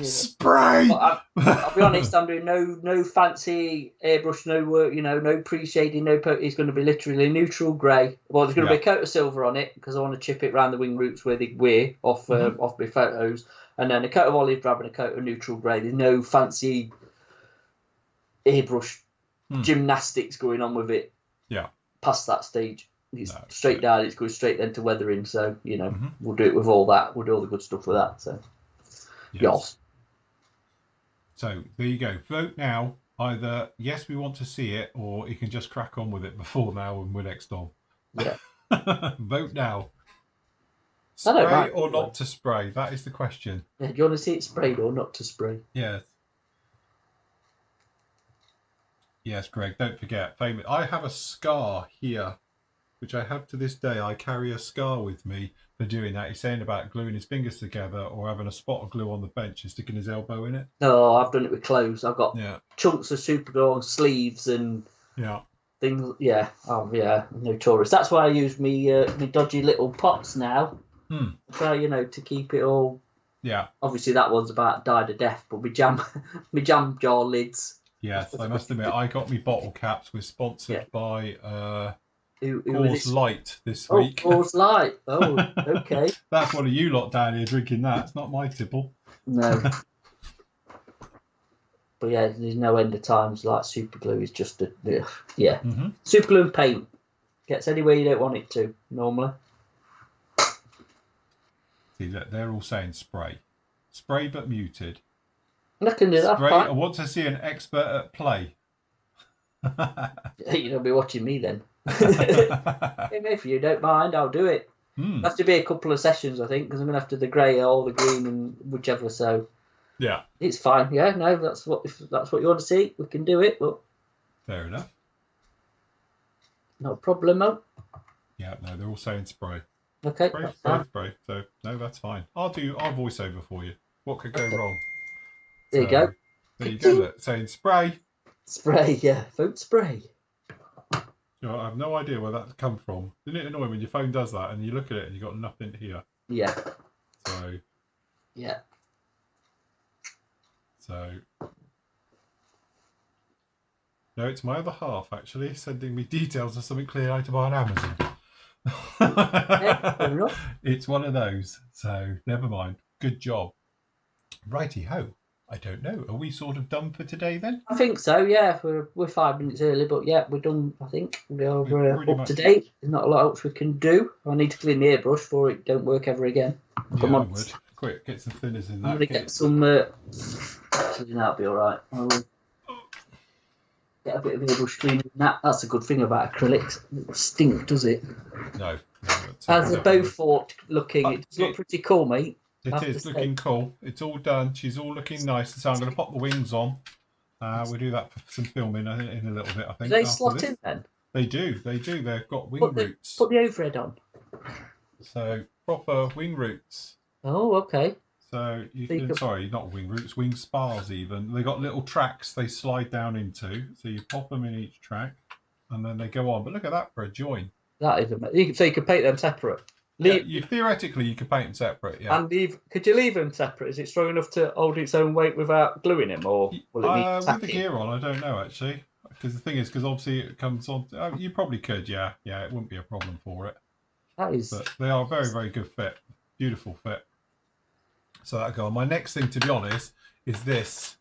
Spray! I'll be honest. I'm doing no fancy airbrush, no work. No pre-shading, no. It's going to be literally neutral grey. Well, there's going to be a coat of silver on it because I want to chip it around the wing roots where they wear off my photos, and then a coat of olive drab and a coat of neutral grey. There's no fancy airbrush gymnastics going on with it. Yeah. Past that stage. It's straight down, it's going straight then to weathering. So, we'll do it with all that. We'll do all the good stuff with that. So, yes. So, there you go. Vote now. Either, yes, we want to see it, or you can just crack on with it before now and we're next on. Yeah. Vote now. Spray or not to spray? That is the question. Yeah, do you want to see it sprayed or not to spray? Yes. Yes, Greg, don't forget. I have a scar here, which I have to this day. I carry a scar with me for doing that. He's saying about gluing his fingers together or having a spot of glue on the bench and sticking his elbow in it. No, I've done it with clothes. I've got chunks of super glue on sleeves and things. Yeah, notorious. That's why I use me dodgy little pots now. Try, to keep it all. Yeah. Obviously, that one's about died a death, but me jam jar lids. Yes, I must admit, I got me bottle caps. We're sponsored by Coors Light this week. Coors Light. Oh, okay. That's one of you lot down here drinking that. It's not my tipple. No. But yeah, there's no end of times. Like super glue is just super glue and paint gets anywhere you don't want it to normally. See that they're all saying spray but muted. I can do that. Spray. I want to see an expert at play. You'll be watching me then. If you don't mind, I'll do it. It'll have to be a couple of sessions, I think, because I'm going to have to do the grey or the green and whichever. So yeah, it's fine. Yeah, no, if that's what you want to see, we can do it. But fair enough. Not a problem, Mo. Yeah, no, they're all saying spray. Okay, spray. So no, that's fine. I'll voice over for you. What could go wrong? There you go. There you go. Look, saying spray. Spray, yeah, vote spray. You know, I have no idea where that come from. Isn't it annoying when your phone does that and you look at it and you've got nothing here? Yeah. So. Yeah. So. No, it's my other half actually sending me details of something clear out to buy on Amazon. Yeah, it's one of those. So never mind. Good job. Righty ho. I don't know. Are we sort of done for today then? I think so. Yeah, we're 5 minutes early, but yeah, we're done. I think we're up to date. There's not a lot else we can do. I need to clean the airbrush before it don't work ever again. Yeah, I would. Quick, get some thinners in that. I'm gonna get some. Actually, that'll be all right. I'll get a bit of airbrush cleaning. That's a good thing about acrylics. It doesn't stink, does it? No. As a Beaufort looking, it does look pretty cool, mate. It is looking cool. It's all done. She's all looking nice. So I'm going to pop the wings on. We'll do that for some filming in a little bit, I think. Do they slot in then? They do. They've got wing roots. Put the overhead on. So proper wing roots. Oh, okay. So you can, sorry, not wing roots, wing spars even. They got little tracks they slide down into. So you pop them in each track and then they go on. But look at that for a join. That is amazing. So you could paint them separate. Theoretically, you could paint them separate, yeah. And could you leave them separate? Is it strong enough to hold its own weight without gluing them, or will it need with the gear on? I don't know actually, because the thing is, because obviously it comes on. You probably could, yeah. It wouldn't be a problem for it. That is. But they are a very, very good fit, beautiful fit. So that go on. My next thing, to be honest, is this.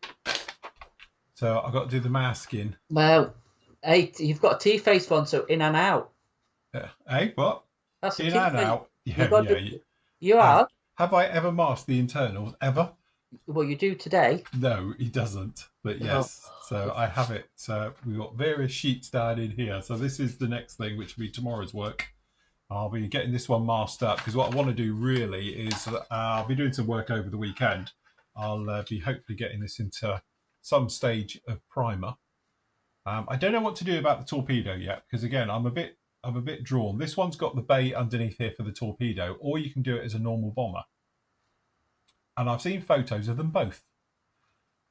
So I've got to do the masking. Well, hey, you've got a T-face one, so in and out. Hey, what? That's in and out. Yeah. You are. Have I ever masked the internals ever? Well, you do today. No, he doesn't. But yes, so I have it. We've got various sheets down in here. So this is the next thing, which will be tomorrow's work. I'll be getting this one masked up because what I want to do really is I'll be doing some work over the weekend. I'll be hopefully getting this into some stage of primer. I don't know what to do about the torpedo yet because again, I'm a bit drawn. This one's got the bay underneath here for the torpedo, or you can do it as a normal bomber. And I've seen photos of them both.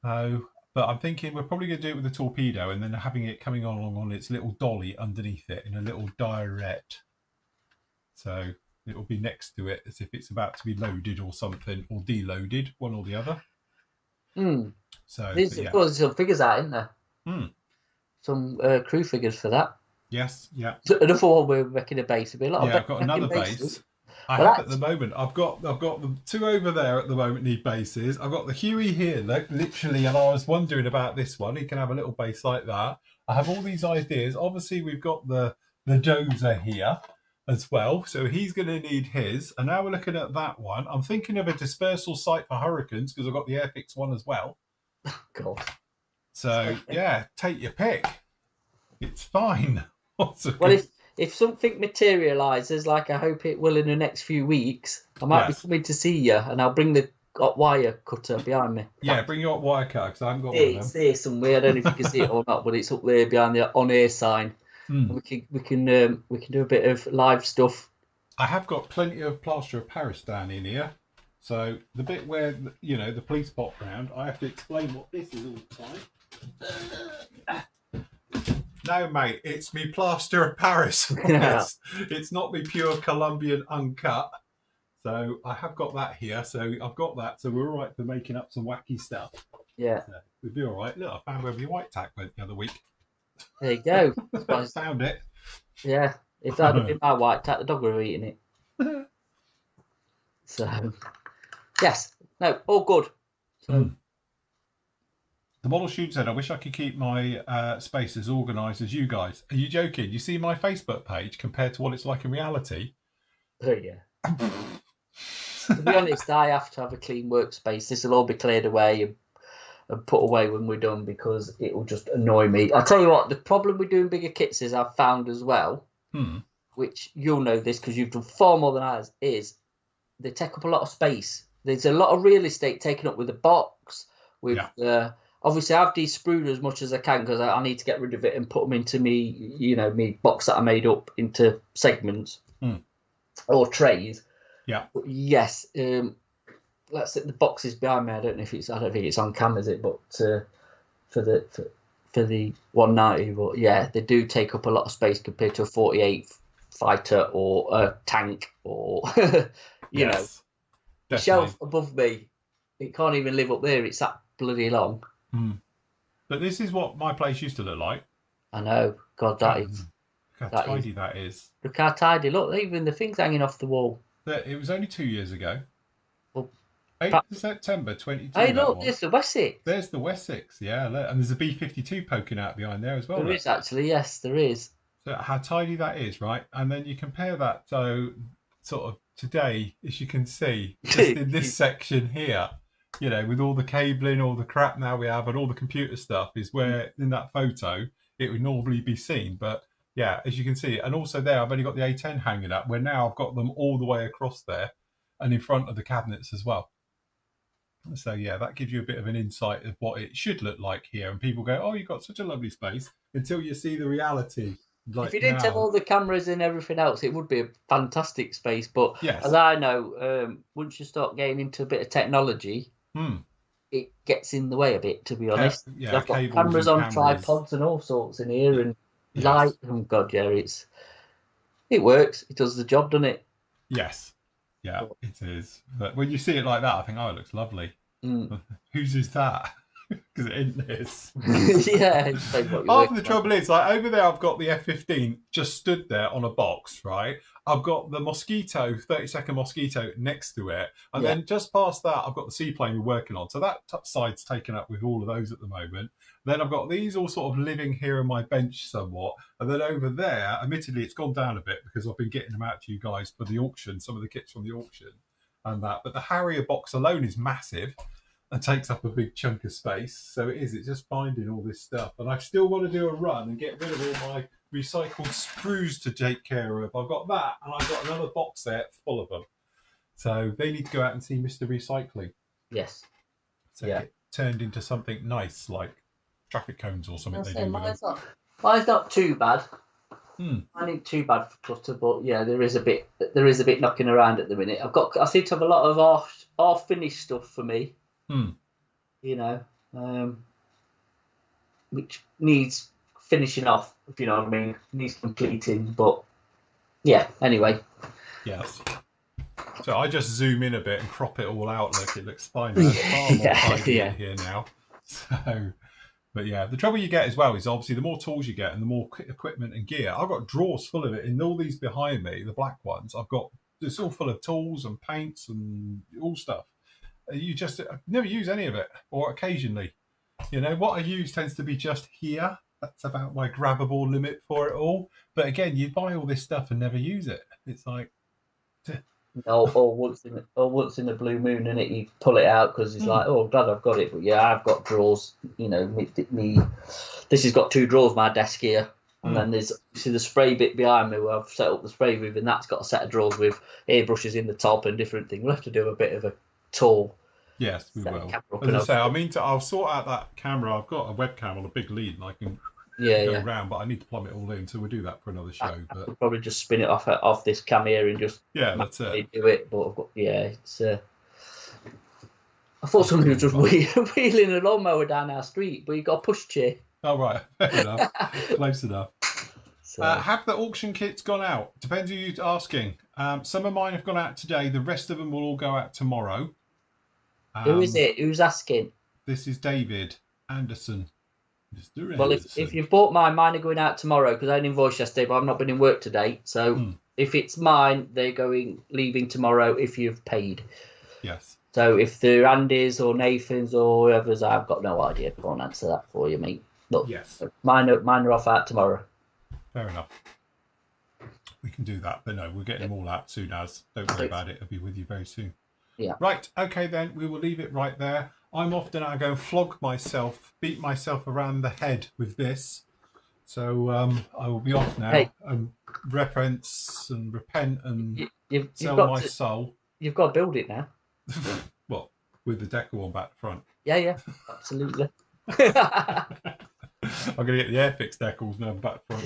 But I'm thinking we're probably going to do it with the torpedo and then having it coming along on its little dolly underneath it in a little direct. So it will be next to it as if it's about to be loaded or something, or deloaded, one or the other. So there's some figures out, isn't there? Some crew figures for that. Yes, yeah. So another one we're making a base. It'll be a lot. I've got another base. I have at the moment. I've got the two over there at the moment need bases. I've got the Huey here, look, literally, and I was wondering about this one. He can have a little base like that. I have all these ideas. Obviously, we've got the dozer here as well, so he's going to need his. And now we're looking at that one. I'm thinking of a dispersal site for hurricanes because I've got the Airfix one as well. God. So yeah, take your pick. It's fine. Well, if something materialises, like I hope it will in the next few weeks, I might be coming to see you, and I'll bring the wire cutter behind me. Yeah, bring your wire cutter because I haven't got one of them. It's there somewhere. I don't know if you can see it or not, but it's up there behind the on-air sign. We can do a bit of live stuff. I have got plenty of plaster of Paris down in here, so the bit where the police pop round, I have to explain what this is all the time. No, mate, it's me plaster of Paris. It's not me pure Colombian uncut. So I have got that here. So I've got that. So we're all right for making up some wacky stuff. Yeah. So we'll be all right. Look, I found where my white tack went the other week. There you go. I found it. Yeah. If that had been my white tack, the dog would have eaten it. So, yes. No, all good. So, The model student said, I wish I could keep my space as organised as you guys. Are you joking? You see my Facebook page compared to what it's like in reality? Oh, yeah. To be honest, I have to have a clean workspace. This will all be cleared away and put away when we're done because it will just annoy me. I'll tell you what, the problem with doing bigger kits is I've found as well, which you'll know this because you've done far more than ours, is they take up a lot of space. There's a lot of real estate taken up with the box, with obviously I've de-sprued as much as I can because I need to get rid of it and put them into me box that I made up into segments or trays. Yeah. But yes, let's say the boxes behind me. I don't think it's on camera, is it? But for the 190, but yeah, they do take up a lot of space compared to a 48 fighter or a tank or you know, the shelf above me. It can't even live up there. It's that bloody long. But this is what my place used to look like. I know. God, that is. Look how tidy that is. Look how tidy. Look, even the things hanging off the wall. It was only 2 years ago. Well, 8th of September 22. Hey, look, there's the Wessex. There's the Wessex, yeah. And there's a B-52 poking out behind there as well. There is actually, yes, there is. So how tidy that is, right? And then you compare that to sort of today, as you can see, just in this section here, you know, with all the cabling, all the crap now we have, and all the computer stuff is where in that photo it would normally be seen. But yeah, as you can see, and also there, I've only got the A10 hanging up, where now I've got them all the way across there and in front of the cabinets as well. So yeah, that gives you a bit of an insight of what it should look like here. And people go, oh, you've got such a lovely space, until you see the reality. Like if you didn't have all the cameras and everything else, it would be a fantastic space. But yes, as I know, once you start getting into a bit of technology, it gets in the way a bit, to be honest. Yeah, I've got cameras on tripods and all sorts in here, and light. Oh God, yeah, it works. It does the job, doesn't it? Yes, yeah, it is. But when you see it like that, I think, oh, it looks lovely. Whose is that? Because it isn't this. Yeah. Half of the trouble is, like over there, I've got the F-15 just stood there on a box, right? I've got the Mosquito, 30-second Mosquito next to it. And then just past that, I've got the seaplane we're working on. So that side's taken up with all of those at the moment. Then I've got these all sort of living here on my bench somewhat. And then over there, admittedly, it's gone down a bit because I've been getting them out to you guys for the auction, some of the kits from the auction and that. But the Harrier box alone is massive and takes up a big chunk of space. So it's just finding all this stuff. And I still want to do a run and get rid of all my recycled sprues to take care of. I've got that, and I've got another box set full of them. So they need to go out and see Mr. Recycling. Yes. So get turned into something nice, like traffic cones or something. Mine's not too bad. Mine ain't too bad for clutter, but yeah, there is a bit knocking around at the minute. I seem to have a lot of half finished stuff for me. You know, which needs finishing off, if you know what I mean. Needs completing, but yeah, anyway. Yes. So I just zoom in a bit and crop it all out. Look, it looks fine. It's far more tidy in here now. So, but yeah, the trouble you get as well is obviously the more tools you get and the more equipment and gear. I've got drawers full of it. In all these behind me, the black ones, it's all full of tools and paints and all stuff. You just never use any of it, or occasionally. You know, what I use tends to be just here. That's about my grabbable limit for it all. But again, you buy all this stuff and never use it. It's like... or once in a blue moon, and you pull it out because it's like, oh, glad I've got it. But yeah, I've got drawers. You know, this has got 2 drawers, my desk here. And then there's the spray bit behind me where I've set up the spray booth, and that's got a set of drawers with airbrushes in the top and different things. We'll have to do a bit of a tour. Yes, we will. As I say, I'll sort out that camera. I've got a webcam on a big lead, and I can go around, but I need to plumb it all in, so we'll do that for another show. I could probably just spin it off this cam here and just that's it. Do it. But I've got, it's. I thought somebody was just wheeling a lawnmower down our street, but you got a push chair. Oh right, fair enough. Close enough. So. Have the auction kits gone out? Depends who you're asking. Some of mine have gone out today. The rest of them will all go out tomorrow. Who is it? Who's asking? This is David Anderson. Mr. Well, if you've bought mine are going out tomorrow because I had an invoice yesterday, but I've not been in work today. So if it's mine, they're leaving tomorrow if you've paid. Yes. So if they're Andy's or Nathan's or whoever's, I've got no idea. I can't answer that for you, mate. Look, yes, mine are off out tomorrow. Fair enough. We can do that, but no, we're getting them all out soon as. Don't worry about it. It'll be with you very soon. Yeah. Right. Okay, then we will leave it right there. I'm off to now go and flog myself, beat myself around the head with this. So I will be off now and repent and sell my soul. You've got to build it now. What? With the Decal on back front? Yeah, absolutely. I'm going to get the Airfix decals now back front.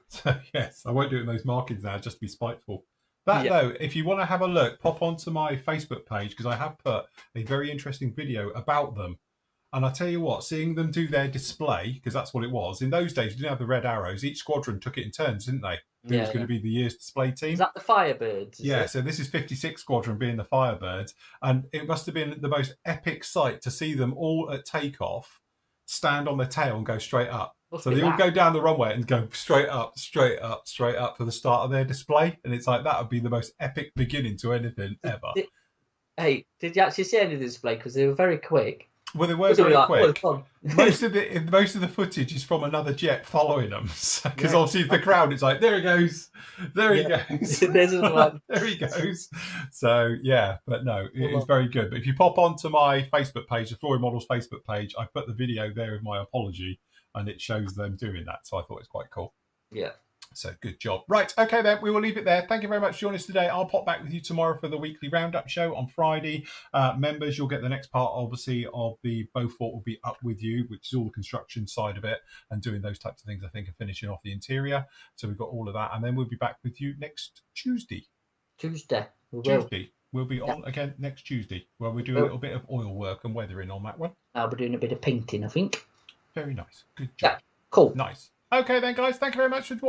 So yes, I won't do it in those markings now, just to be spiteful. Though, if you want to have a look, pop onto my Facebook page because I have put a very interesting video about them. And I tell you what, seeing them do their display, because that's what it was. In those days, you didn't have the red arrows. Each squadron took it in turns, didn't they? Who was going to be the year's display team? Is that the Firebirds? Yeah, so this is 56 Squadron being the Firebirds. And it must have been the most epic sight to see them all at takeoff, stand on their tail and go straight up. So they all go down the runway and go straight up for the start of their display. And it's like, that would be the most epic beginning to anything ever. Did you actually see any of the display? Because they were very quick. Well, they were very quick. Most of the footage is from another jet following them, because obviously the crowd, it's like, there he goes, there he goes, there's another one. There he goes. So yeah, but no, it is very good. But if you pop onto my Facebook page, the Flory Models Facebook page, I put the video there with my apology, and it shows them doing that. So I thought it's quite cool. Yeah. So good job. Right, okay then, we will leave it there. Thank you very much for joining us today. I'll pop back with you tomorrow for the weekly roundup show on Friday. Members, you'll get the next part, obviously, of the Beaufort will be up with you, which is all the construction side of it and doing those types of things, I think, and finishing off the interior. So we've got all of that. And then we'll be back with you next Tuesday. We'll be on again next Tuesday, where we do a little bit of oil work and weathering on that one. I'll be doing a bit of painting, I think. Very nice. Good job. Yeah, cool. Nice. Okay then, guys. Thank you very much for watching.